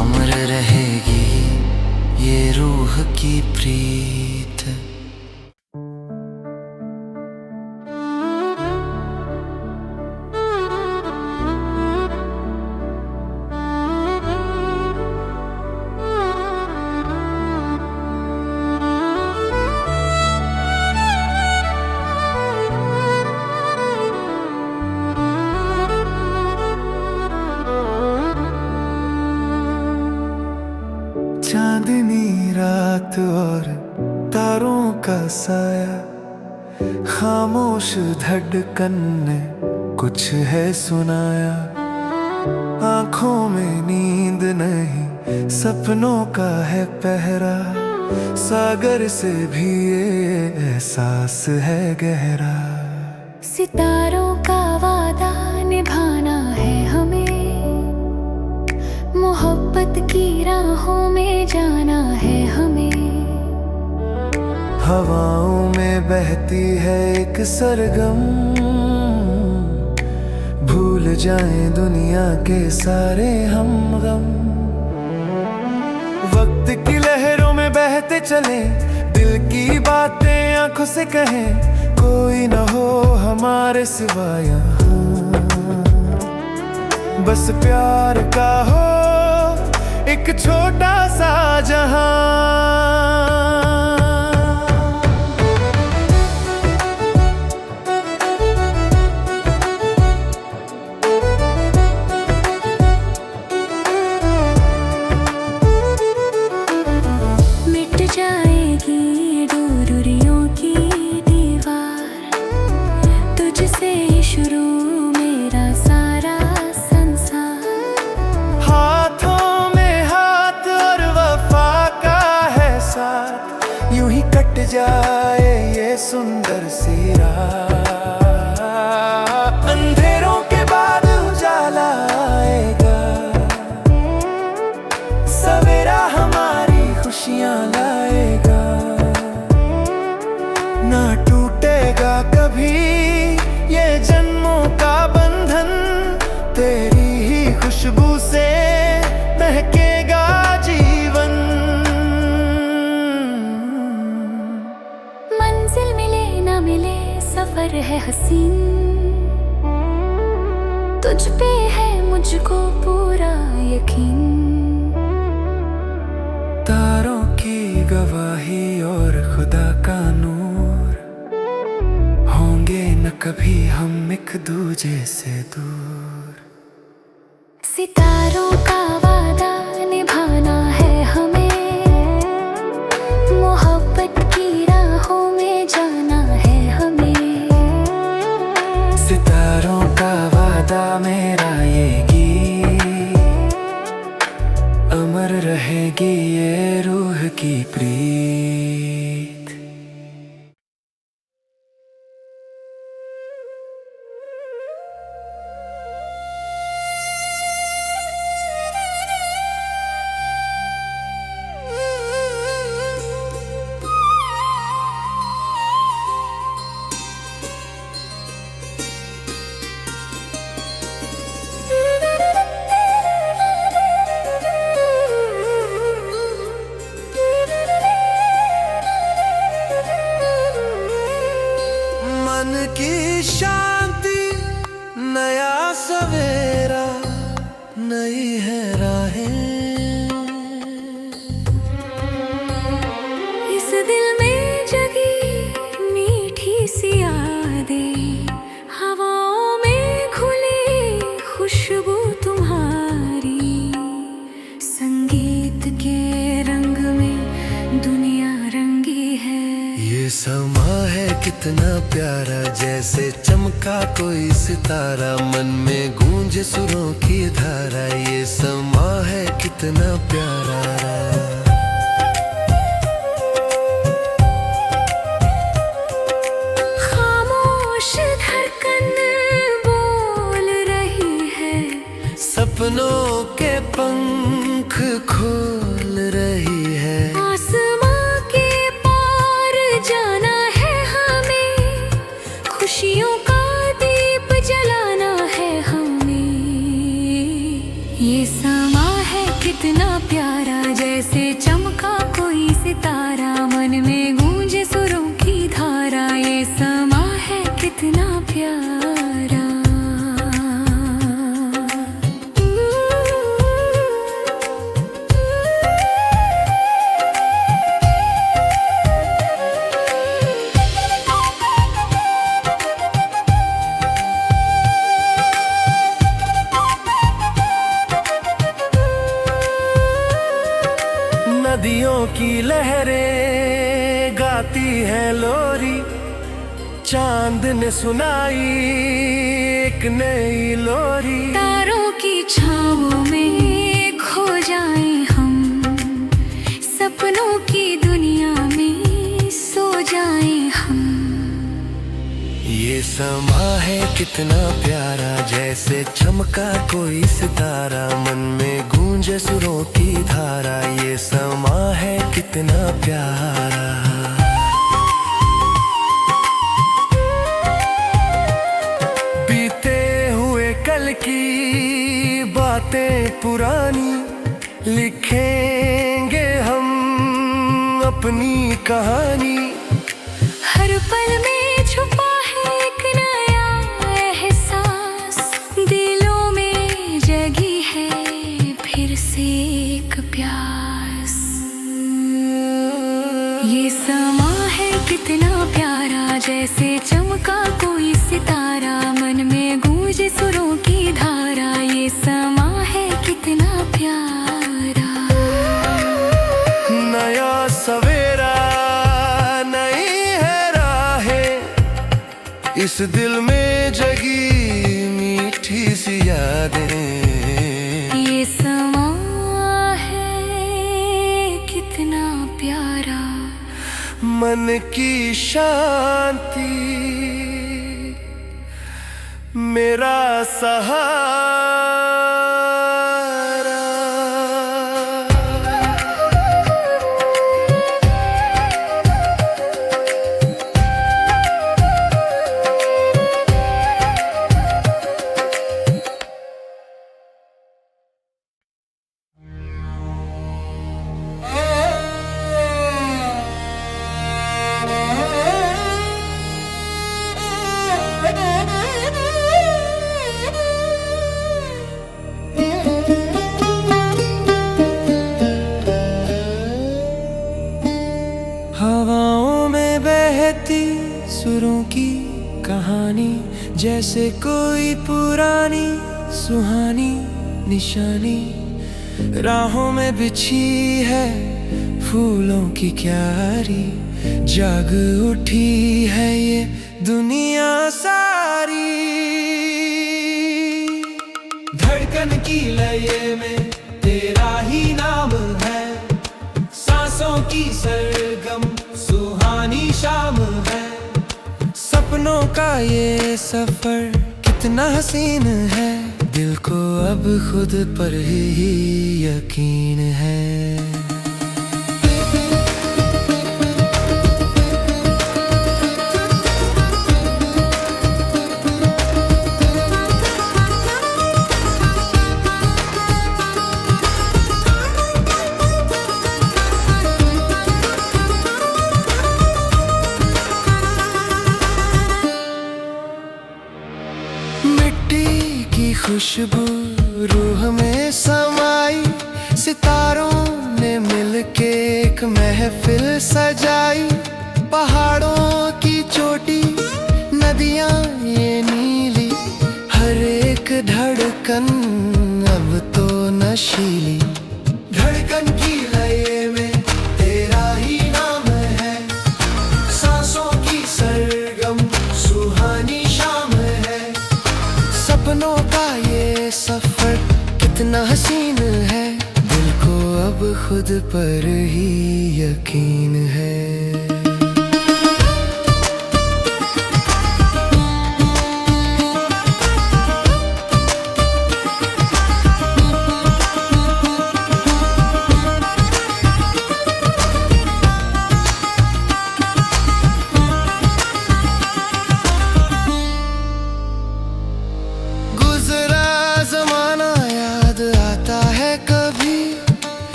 अमर रहेगी ये रूह की प्रीत। चांदनी रात और तारों का साया, खामोश धड़कन ने कुछ है सुनाया। आंखों में नींद नहीं, सपनों का है पहरा, सागर से भी ये एहसास है गहरा। सितारों का वादा निभाना है हमें, मोहब्बत की राहों में जाना है हमें। हवाओं में बहती है एक सरगम, भूल जाएं दुनिया के सारे हम गम। वक्त की लहरों में बहते चले, दिल की बातें आंखों से कहें। कोई न हो हमारे सिवा यहाँ, बस प्यार का हो एक छोटा सा जहां। मिट जाएगी दूरियों की दीवार, तुझसे शुरू मेरा सारा संसार। हाथों में हाथ और वफा का है साथ, यूं ही कट जाए ये सुंदर सी रात। अंधेरों के बाद उजाला आएगा, सवेरा हमारी खुशियां लाएगा। ना टूटेगा कभी ये जन्मों का बंधन, तेरी ही खुशबू से महकेगा जीवन। मंजिल मिले ना मिले सफर है हसीन, तुझ पे है मुझको पूरा यकीन। तारों की गवाही और खुदा का नूर, होंगे न कभी हम एक दूजे से दूर। सितारों का वादा निभाना है हमें, मोहब्बत की राहों में जाना है हमें। सितारों का वादा मेरा ये गीत, अमर रहेगी ये रूह की प्रीत। मन की शांति, नया सवेरा, नई है राहें। इस दिल में जगी मीठी सी यादें, हवाओं में खुली खुशबू तुम्हारी। संगीत के रंग में दुनिया रंगी है, ये समा कितना प्यारा, जैसे चमका कोई सितारा, मन में गूंजे सुरों की धारा। ये समा है कितना प्यारा। सपनों के पंख खोल रही है, आसमां के पार जाना है हमें, खुशियों का दीप जलाना है हमें। ये समा है कितना प्यारा, जैसे चमका कोई सितारा, मन में गूंजे सुरों की धारा। ये समा है कितना प्यारा। नदियों की लहरें गाती हैं लोरी, चांद ने सुनाई एक नई लोरी। तारों की छावों में खो जाए हम, सपनों की दुनिया में सो जाए हम। ये समा है कितना प्यारा, जैसे चमका कोई सितारा, मन में गूंजे सुरों की धारा। ये समा है कितना प्यारा। बीते हुए कल की बातें पुरानी, लिखेंगे हम अपनी कहानी। हर पल में छुपा एक नया एहसास, दिलों में जगी है फिर से एक प्यास। ये समा है कितना प्यारा, जैसे चमका कोई सितारा, मन में गूंजे सुरों की धारा। ये समा है कितना प्यारा। नया सवेरा, नई है राहें, इस दिल में जगी मीठी सी यादें। ये समा है कितना प्यारा, मन की शांति मेरा सहारा। हवाओं में बहती सुरों की कहानी, जैसे कोई पुरानी सुहानी निशानी। राहों में बिछी है फूलों की क्यारी, जाग उठी है ये दुनिया सारी। धड़कन की लय में तेरा ही नाम है, सांसों की सरगम सुहानी शाम है। सपनों का ये सफर कितना हसीन है, दिल को अब खुद पर ही यकीन है। मिट्टी की खुशबू रूह में समाई, सितारों ने मिलके एक महफिल सजाई। पहाड़ों की चोटी, नदियां ये नीली, हर एक धड़कन अब तो नशीली। धड़कन की लय में तेरा ही नाम है, सांसों की सर अब खुद पर ही यकीन है।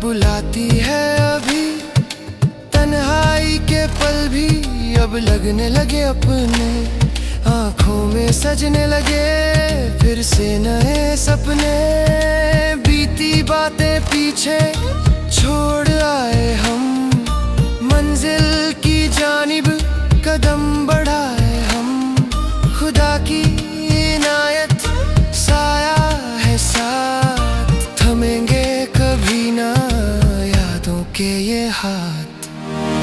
बुलाती है अभी तन्हाई के पल भी अब लगने लगे अपने, आंखों में सजने लगे फिर से नए सपने। बीती बातें पीछे छोड़ आए हम, मंजिल की जानिब कदम बढ़ाए हम। खुदा की इनायत साया है साथ, थमेंगे कभी ना के ये हाथ।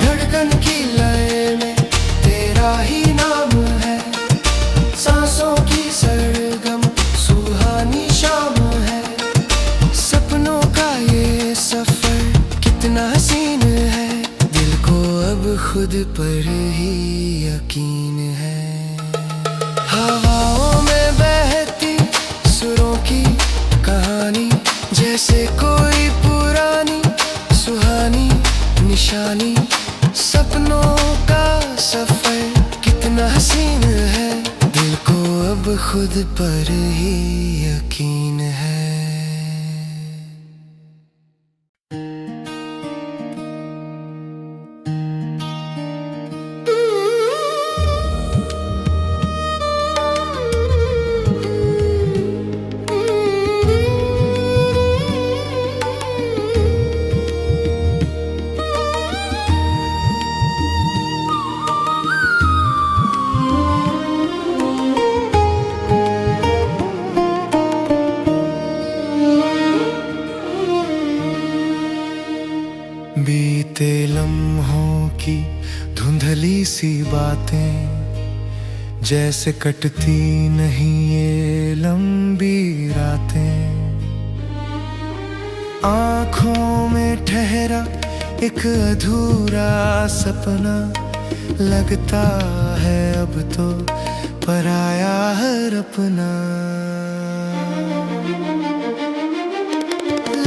धड़कन की लय में तेरा ही नाम है, सांसों की सरगम सुहानी शाम है। सपनों का ये सफर कितना हसीन है, दिल को अब खुद पर ही यकीन है। हवाओं में बहती सुरों की कहानी, जैसे कोई पुरानी सुहानी निशानी। सपनों का सफर कितना हसीन है, दिल को अब खुद पर ही यकीन है। बीते लम्हों की धुंधली सी बातें, जैसे कटती नहीं ये लंबी रातें। आँखों में ठहरा एक अधूरा सपना, लगता है अब तो पराया हर अपना।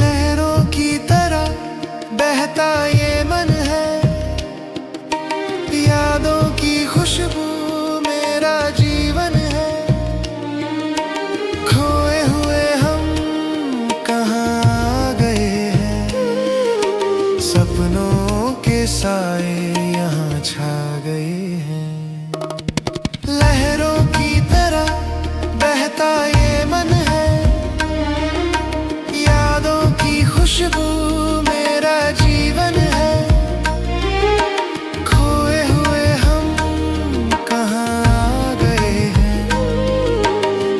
लहरों की तरह बहता ये मन है, यादों की खुशबू मेरा जीवन है। खोए हुए हम कहाँ गए हैं, सपनों के साए यहाँ छा गए हैं। लहरों की तरह बहता ये मन है, यादों की खुशबू मेरा जीवन है। खोए हुए हम कहाँ गए हैं,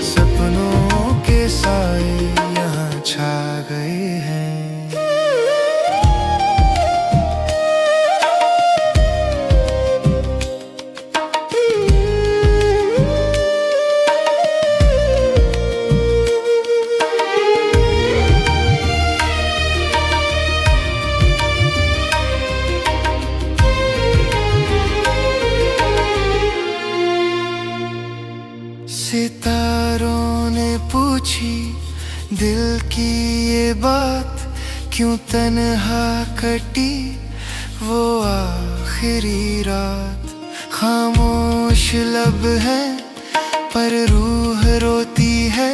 सपनों के साए यहाँ छा गए हैं। सितारों ने पूछी दिल की ये बात, क्यों तन्हा कटी वो आखिरी रात। खामोश लब है पर रूह रोती है,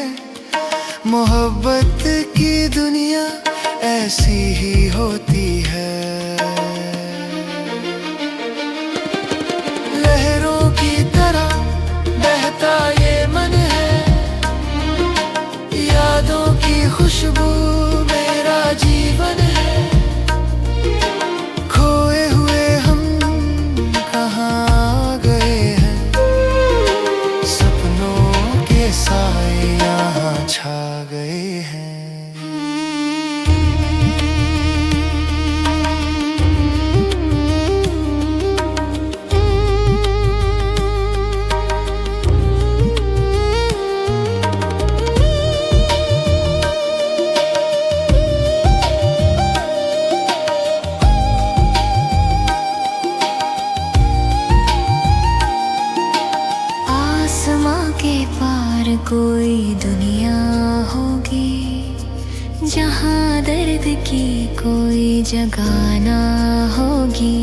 मोहब्बत की दुनिया ऐसी ही होती है। लहरों की तरह बहता ये मन है, यादों की खुशबू मेरा जीवन है। खोए हुए हम कहाँ गए हैं, सपनों के साए यहाँ छा गए हैं। कोई दुनिया होगी जहाँ दर्द की कोई जगह ना होगी।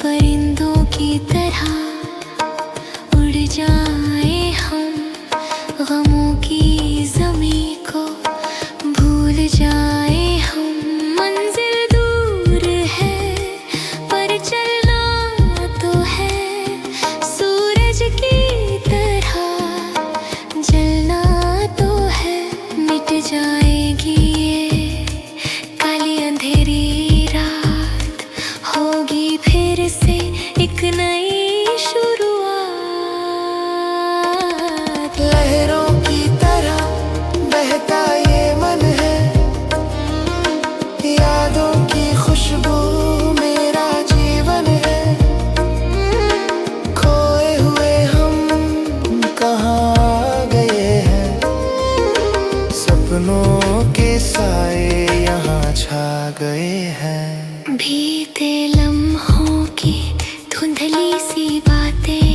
परिंदों की तरह उड़ जाए हम, गमों की ज़मीं को भूल जाए हम। मंजिल दूर है पर चलना तो है, सूरज की तरह जलना तो है। मिट जाएगी ये काली अंधेरी रात, होगी फिर से एक नई शुरुआत। लहरों की तरह बहता ये मन है, यादों की खुशबू मेरा जीवन है। खोए हुए हम कहाँ गए हैं, सपनों के साए यहाँ छा गए हैं। बीते लम्हों की धुंधली सी बातें,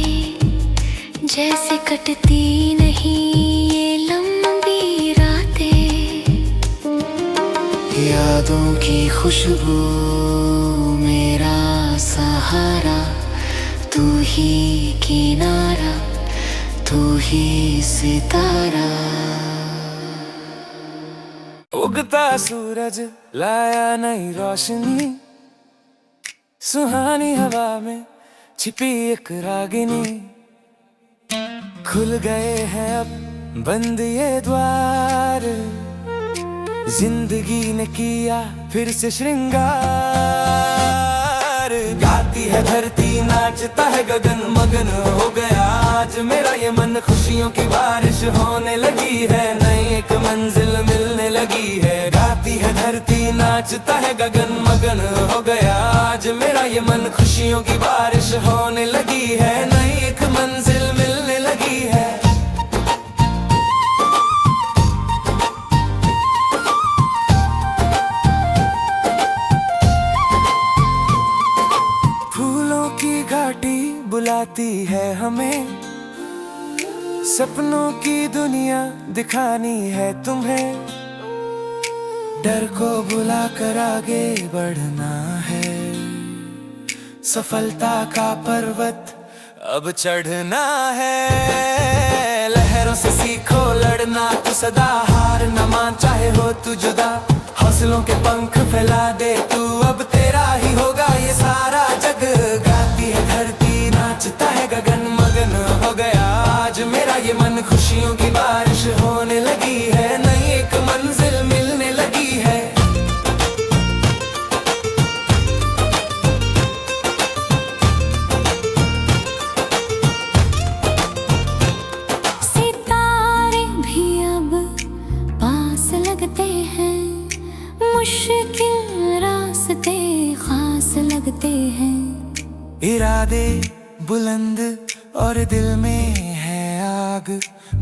जैसे कटती नहीं ये लंबी रातें। यादों की खुशबू मेरा सहारा, तू ही किनारा, तू ही सितारा। उगता सूरज लाया नई रोशनी, सुहानी हवा में छिपी एक रागिनी। खुल गए हैं अब बंद ये द्वार, जिंदगी ने किया फिर से श्रृंगार। गाती है धरती नाचता है गगन, मगन हो गया आज मेरा ये मन। खुशियों की बारिश होने लगी है, नई एक मंजिल मिलने लगी है। गाती है धरती नाचता है गगन, मगन हो गया आज मेरा ये मन। खुशियों की बारिश होने लगी है, नई एक मंजिल मिलने लगी है। फूलों की घाटी बुलाती है हमें, सपनों की दुनिया दिखानी है तुम्हें। डर को भुलाकर आगे बढ़ना है, सफलता का पर्वत अब चढ़ना है। लहरों से सीखो लड़ना, तू सदा हार न मान, चाहे हो तू जुदा। हौसलों के पंख फैला दे तू, अब तेरा ही होगा ये सारा जग। गाती है धरती नाचता है गगन, मगन हो गया आज मेरा ये मन। खुशियों की बारिश होने लगी है, नई एक मंजिल मिलने लगी है। सितारे भी अब पास लगते हैं, मुश्किल रास्ते खास लगते हैं। इरादे बुलंद और दिल में है आग,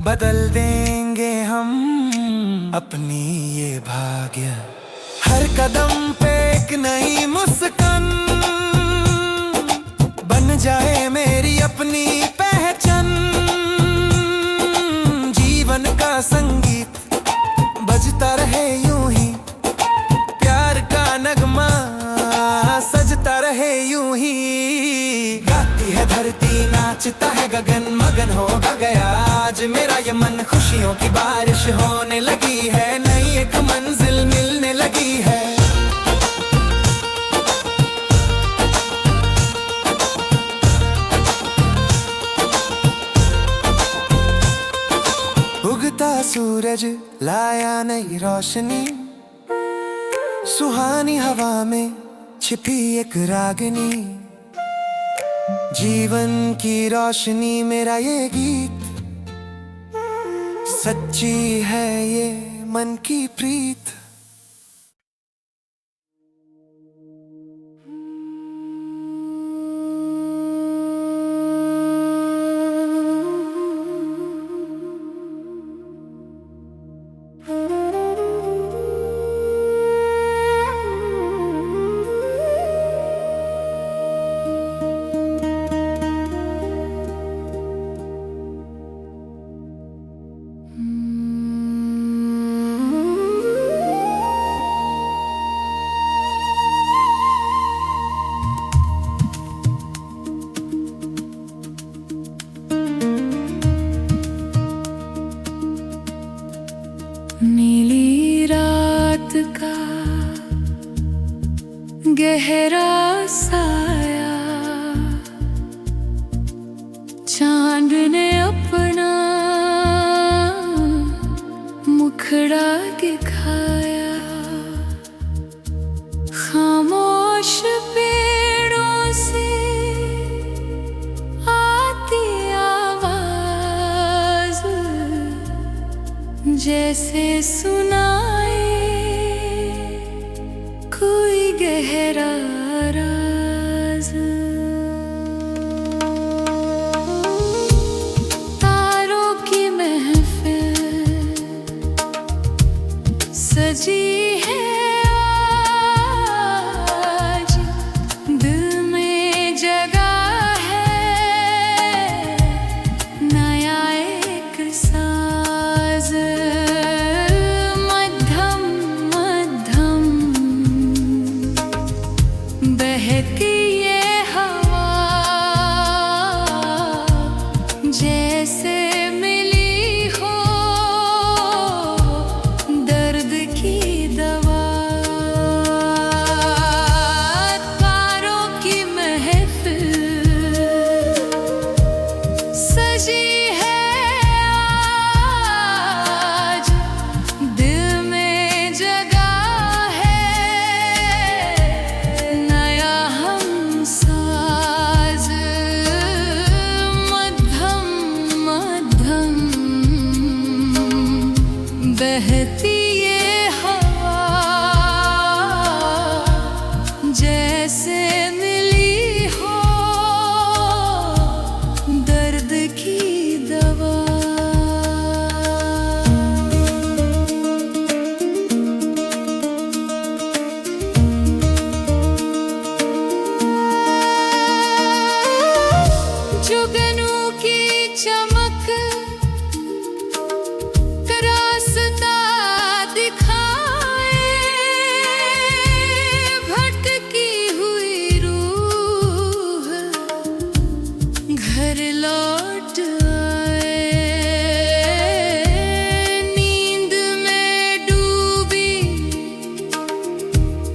बदल देंगे हम अपनी ये भाग्य। हर कदम पे एक नई मुस्कान बन जाए मेरी अपनी पहचान। जीवन का संगीत बजता रहे यूं ही, प्यार का नगमा सजता रहे यूं ही। गाती है धरती नाचता है गगन, मगन हो गया आज मेरा ये मन। खुशियों की बारिश होने लगी है, नई एक मंजिल मिलने लगी है। उगता सूरज लाया नई रोशनी, सुहानी हवा में छिपी एक रागिनी। जीवन की रोशनी मेरा ये गीत, सच्ची है ये मन की प्रीत। गहरा साया चांद ने अपना मुखड़ा दिखाया। खामोश पेड़ों से आती आवाज जैसे सुनाए कोई गहरा राज। तारों की महफिल सजी है आज, दिल में जगह है नया एक साज। मध्यम मध्यम बहती ये हवा जैसे मिली हो दर्द की दवा। तारों की महफिल सजी है आज, दिल में जगह है नया हमसाज। मध्यम मध्यम बहती ये हवा जैसे मिली हो दर्द की दवा। जुगनू की चमक रास्ता दिखाए, भटकी हुई रूह घर लौट आए। नींद में डूबी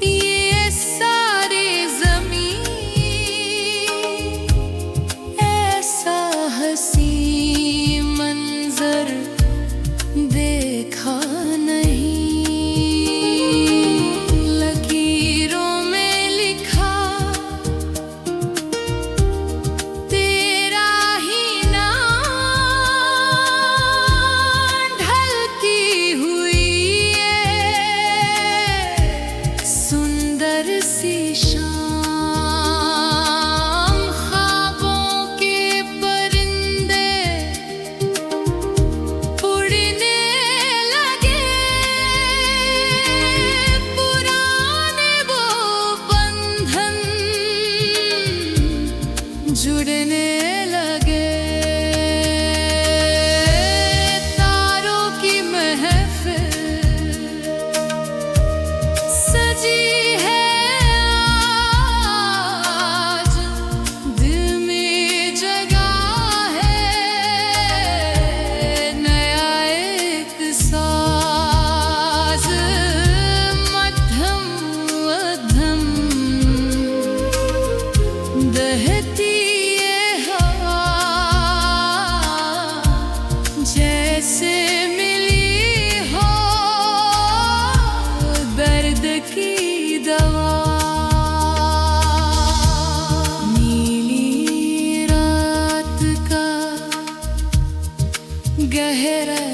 ये सारी ज़मीं, ऐसा हसी मंजर देखा नहीं। लकीरों में लिखा तेरा ही नाम, ढलती हुई ये सुंदर सी शाम। ख्वाबों के परिंदे उड़ने लगे, पुराने वो बंधन जुड़ने लगे। तारों की महफिल सजी है आज, दिल में जगह है नया एक साज। मध्यम मध्यम बहती ये हवा जैसे मिली हो दर्द की दवा। नीली रात का गहरा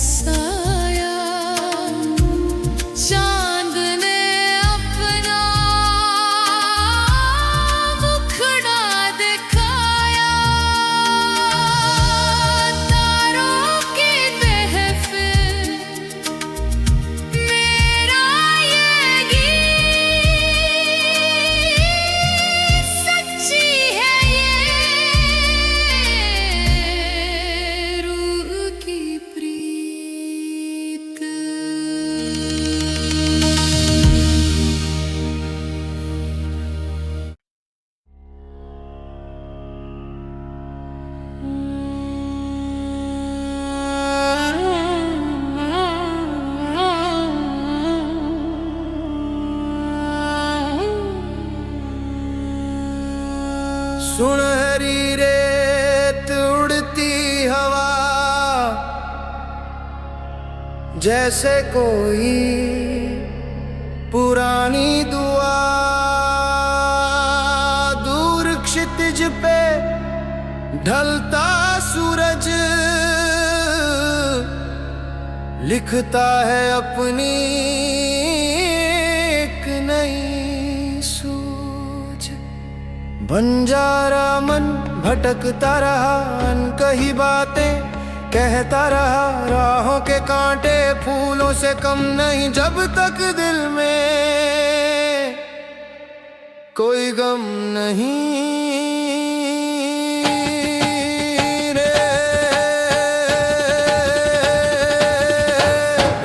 साया चांद ने अपना मुखड़ा सुनहरी रेत उड़ती हवा, जैसे कोई पुरानी दुआ। दूर क्षितिज पे ढलता सूरज लिखता है अपनी एक नई सूझ। बंजारा मन भटकता रहा, अनकही बातें कहता रहा। राहों के कांटे फूलों से कम नहीं, जब तक दिल में कोई गम नहीं।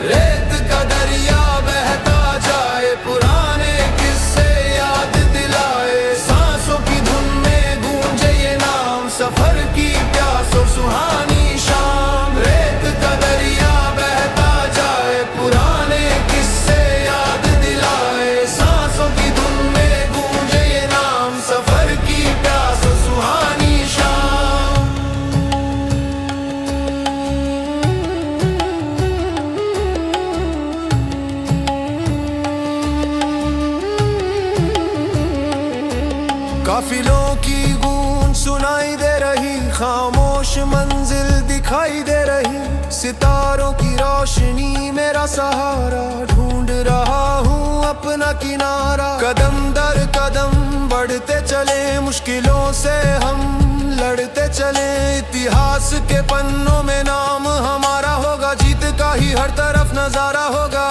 रेत का दरिया बहता जाए, पुराने किस्से याद दिलाए। सांसों की धुन में गूंजे ये नाम, सफर की प्यास और सुहानी शाम। रेत का दरिया बहता जाए, पुराने किस्से याद दिलाए। सांसों की धुन में गूंजे ये नाम, सफर की प्यास और सुहानी शाम। काफिलों की गूंज सुनाई दे रही, खामोश मंजिल दिखाई दे रही। सितारों की रोशनी मेरा सहारा, ढूंढ रहा हूँ अपना किनारा। कदम दर कदम बढ़ते चले, मुश्किलों से हम लड़ते चले। इतिहास के पन्नों में नाम हमारा होगा, जीत का ही हर तरफ नजारा होगा।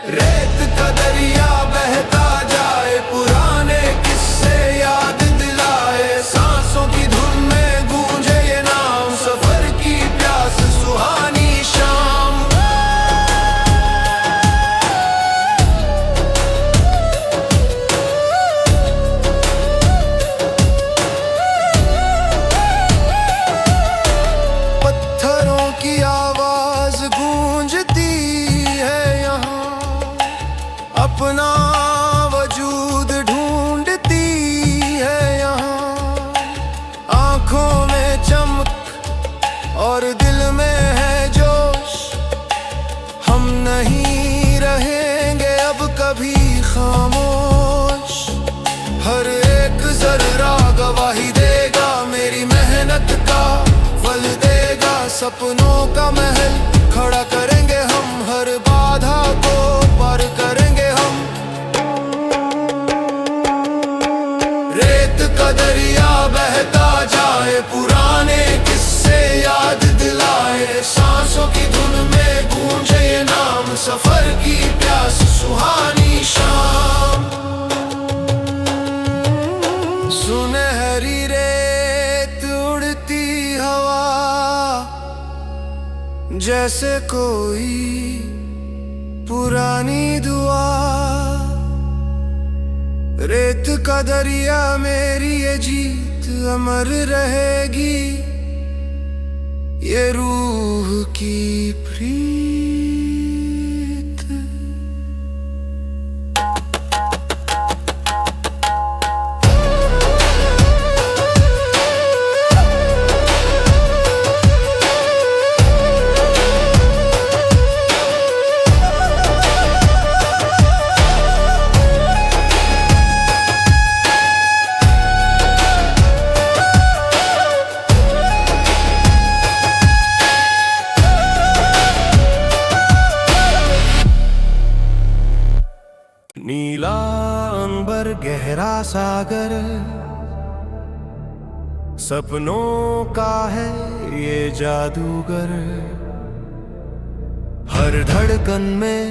रेत का दरिया बहता जाए, पुराने किस्से याद दिलाए। सांसों की धुन में गूंजे ये नाम, सफर की प्यास सुहानी शाम। पत्थरों की आवाज गूंजती है यहाँ, अपना वजूद ढूंढती है यहाँ। आंखों में चमक और दिल में है जोश, हम नहीं रहेंगे अब कभी खामोश। हर एक जर्रा गवाही देगा, मेरी मेहनत का फल देगा। सपनों का महल खड़ा करेंगे हम, हर बाधा को पार करेंगे हम। रेत का दरिया बहता जाए, पुराने किस्से याद दिलाए। सांसों की धुन में गूंजे ये नाम, सफर की प्यास सुहानी शाम। सुनहरी रेत उड़ती हवा, जैसे कोई पुरानी दुआ। रेत का दरिया मेरी ये जीत अमर रहेगी, ये रूह की प्रीत। नीला अंबर गहरा सागर, सपनों का है ये जादूगर। हर धड़कन में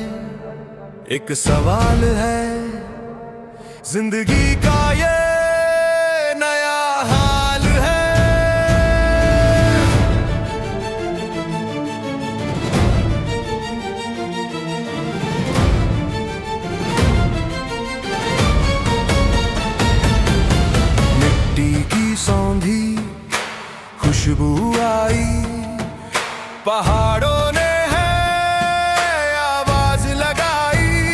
एक सवाल है, जिंदगी का ये नया हाल है। सौंधी खुशबू आई, पहाड़ों ने है आवाज लगाई।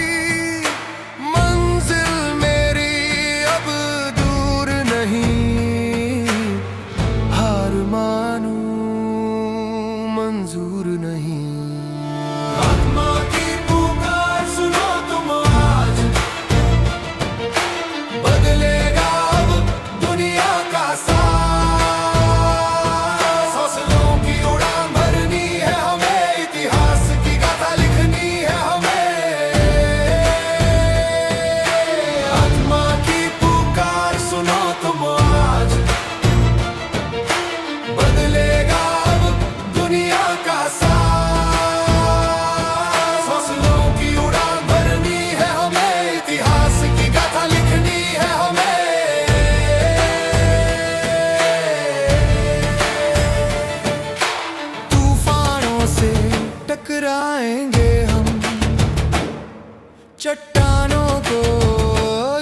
चट्टानों को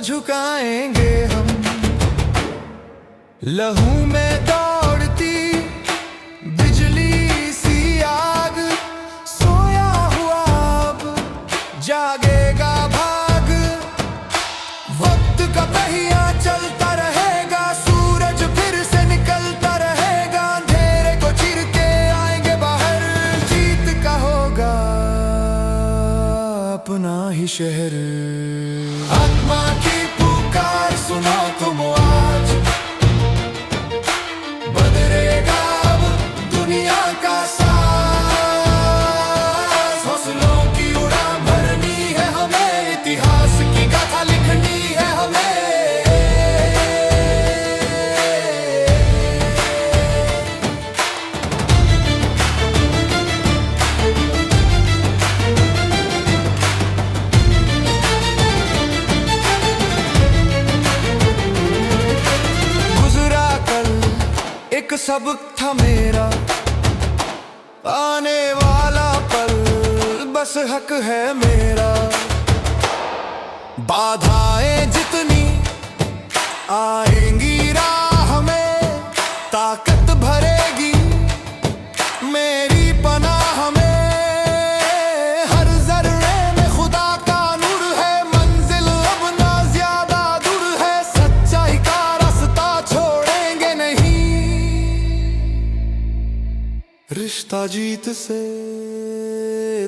झुकाएंगे हम, लहू में दौड़ती बिजली सी आग, सोया हुआ अब जागेगा भाग, वक्त का पहिया चलता रहेगा, सूरज फिर से निकलता रहेगा, अंधेरे को चीर के आएंगे बाहर, जीत का होगा अपना ही शहर। आत्मा की पुकार सुनो तुम आज, बदलेगा अब दुनिया का साज, हौसलों की उड़ान भरनी है हमें, इतिहास की गाथा लिखनी है हमें। एक सबक था मेरा, आने वाला पल बस हक है मेरा, बाधाएं जितनी आएंगी राह में, ताकत भरेगी मेरी पनाह में, हर जर्रे में खुदा का नूर है, मंजिल अब ना ज्यादा दूर है, सच्चाई का रास्ता छोड़ेंगे नहीं, रिश्ता जीत से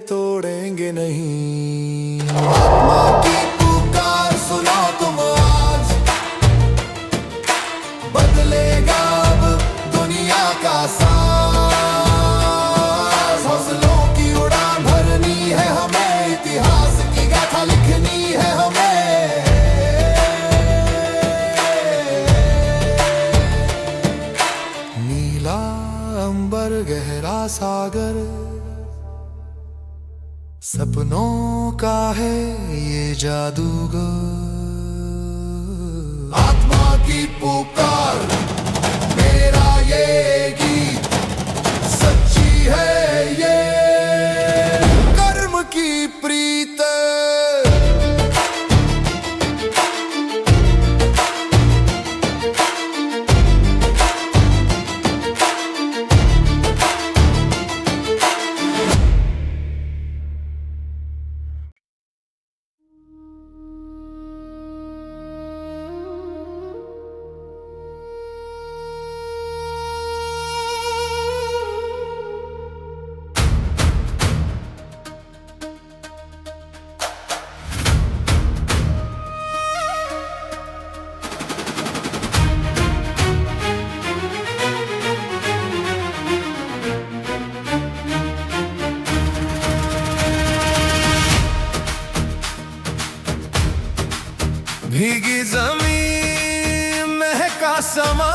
तोड़ेंगे नहीं। आत्मा की पुकार सुनो तुम आज, बदलेगा अब दुनिया का साज, हौसलों की उड़ान भरनी है हमें, इतिहास की गाथा लिखनी है हमें। नीला अंबर गहरा सागर, सपनों का है ये जादूगर, आत्मा की पुकार मेरा ये गीत, सच्ची है ये कर्म की प्रीत। भीगी जमीन महका समा,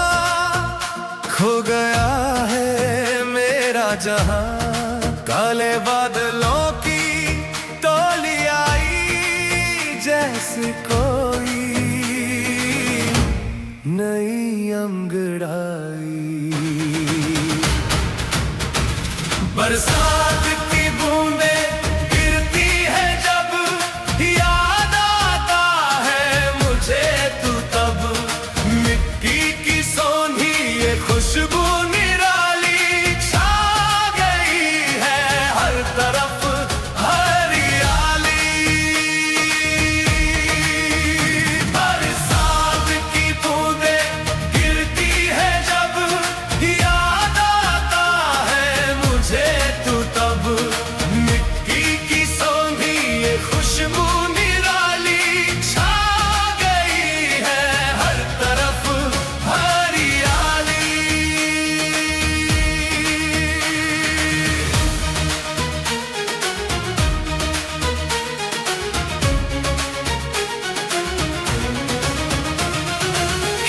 खो गया है मेरा जहां, काले बादलों की टोली आई, जैसे कोई नई अंगड़ाई, बरसात की बूंदें गिरती है जब, याद आता है मुझे तू तब, मिट्टी की सोंधी ये खुशबू निराली, छा गई है हर तरफ हरियाली, बरसात की बूंदें गिरती है जब, याद आता है मुझे तू तब, मिट्टी की सोंधी ये खुशबू निराली, छा गई है हर तरफ हरियाली।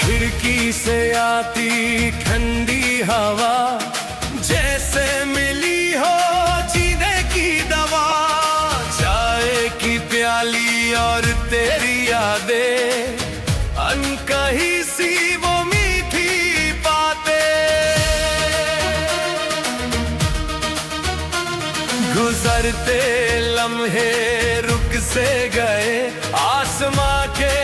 खिड़की से आती ठंडी हवा, जैसे मिली हो जीने की दवा, चाय की प्याली और तेरी यादें, अनकही सी वो मीठी बातें, गुजरते लम्हे रुक से गए, आसमां के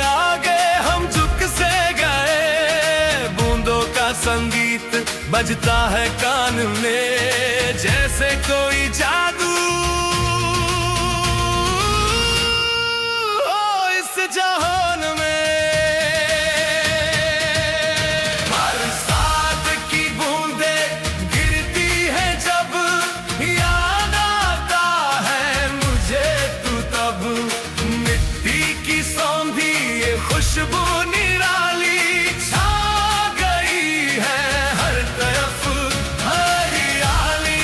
आगे हम झुक से गए। बूंदों का संगीत बजता है कान में, जैसे कोई जादू हो इस जहान में। बरसात की बूंदें गिरती है जब, याद आता है मुझे तू तब। मिट्टी की सौंधी ये खुशबू निराली छा गई है हर तरफ हरियाली।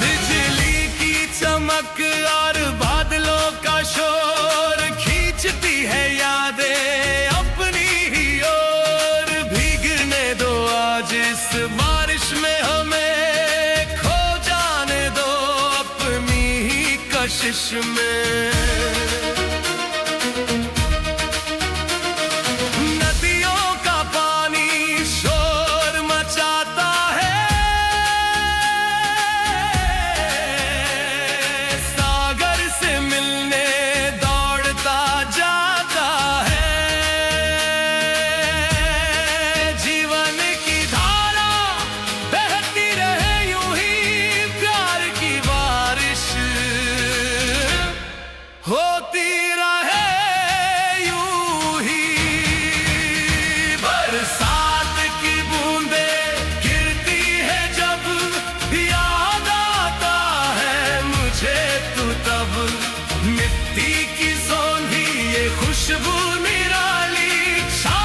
बिजली की चमक और बादलों का शोर खींचती है यादें अपनी ही ओर। भीगने दो आज इस बारिश में हमें, खो जाने दो अपनी ही कशिश में। नदियों का पानी शोर मचाता है, सागर से मिलने दौड़ता जाता है। जीवन की धारा बहती रहे यूं ही, प्यार की बारिश होती रहे यूं ही। बरसात की बूंदें गिरती है जब, याद आता है मुझे तू तब। मिट्टी की सौंधी ये खुशबू निराली छा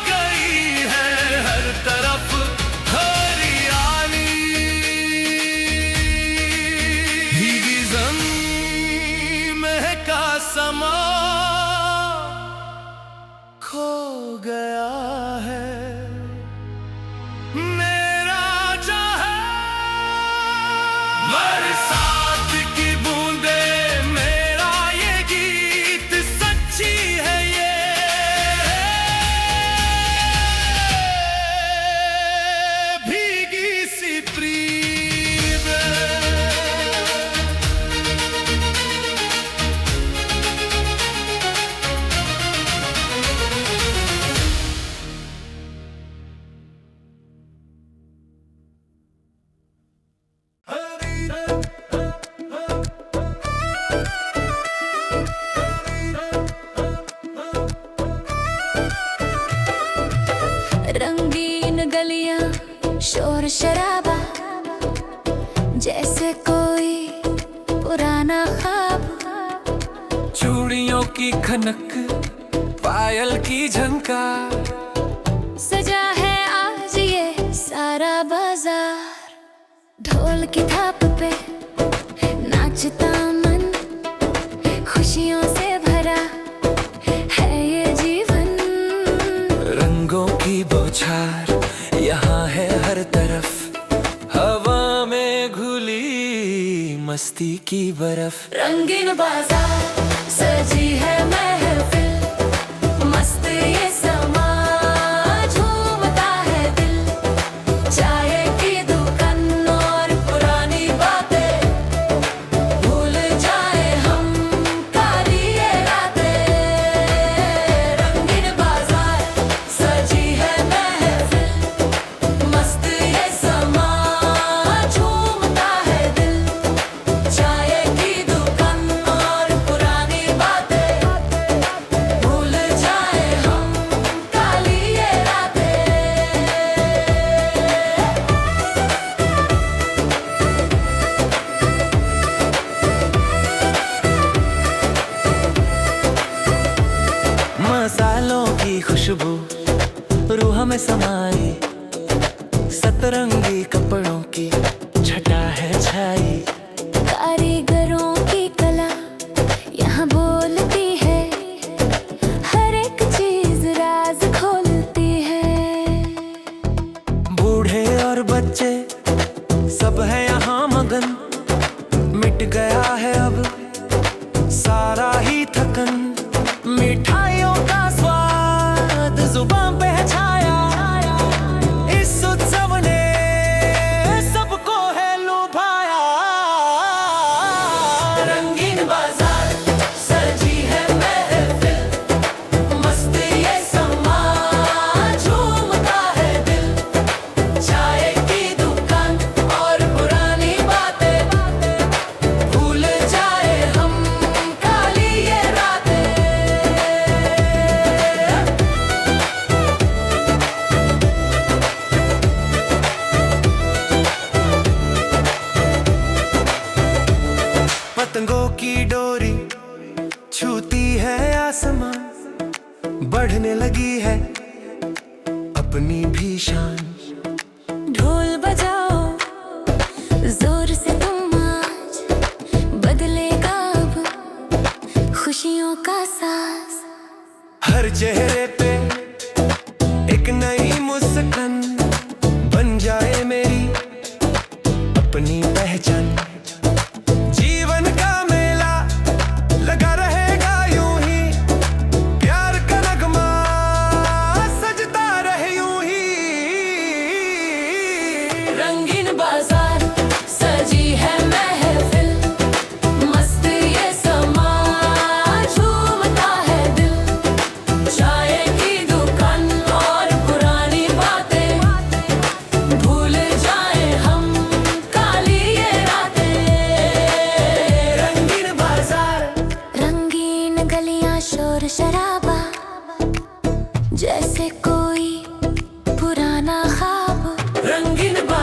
गई है हर तरफ हरियाली। भीगी ज़मीं महका समा खो गया है मेरा जहां। बरसात की बूंदें मेरा ये गीत सच्ची है ये, भीगी सी प्रीत। रंगीन गलियां शोर शराबा, जैसे कोई पुराना ख्वाब। चूड़ियों की खनक, पायल की झनकार, सजा है आज ये सारा बाजार। ढोल की थाप पे नाचता मन, खुशियों से भरा है ये जीवन। रंगों की बौछार यहाँ है हर तरफ, हवा में घुली मस्ती की बर्फ। रंगीन बाजार सजी है महफिल, मस्त ये समा झूमता है दिल। चाय की दुकान और पुरानी बातें, भूल जाए हम काली ये रातें। रंगीन बाजार सजी है महफिल, मस्त ये समा झूमता है दिल। चाय की दुकान और पुरानी बातें, भूल जाए हम काली ये रातें। मसालों की खुशबू रूह में समाई, सतरंगी कपड़ों की छटा है छाई। कारीगरों की कला यहाँ बोलती है, हर एक चीज राज खोलती है। बूढ़े और बच्चे सब है यहाँ मगन, मिट गया है अब सारा ही थकन। मिठाइयों का स्वाद जुबान पे है छाया, इस उत्सव ने सबको है लुभाया। रंगीन बाजार सजी है महफिल, मस्त ये समा झूमता है दिल। चाय की दुकान और पुरानी बातें, भूल जाए हम काली ये रातें। पतंगों की डोरी छूती है आसमां, बढ़ने लगी है अपनी भी शान। ढोल बजाओ जोर से तुम आज, बदलेगा अब खुशियों का सांस। हर चेहरे पे एक नई मुस्कान, बन जाए मेरी अपनी पहचान। जीवन का मेला लगा रहेगा यूं ही, प्यार का नगमा सजता रहे यूं ही। रंगीन बाजार सजी है महफिल, मस्त ये समा झूमता है दिल। चाय की दुकान और पुरानी बातें, भूल जाए हम काली ये रातें। रंगीन बाजार, रंगीन गलियां शोर शराबा, जैसे कोई पुराना ख्वाब। रंगीन बाजार।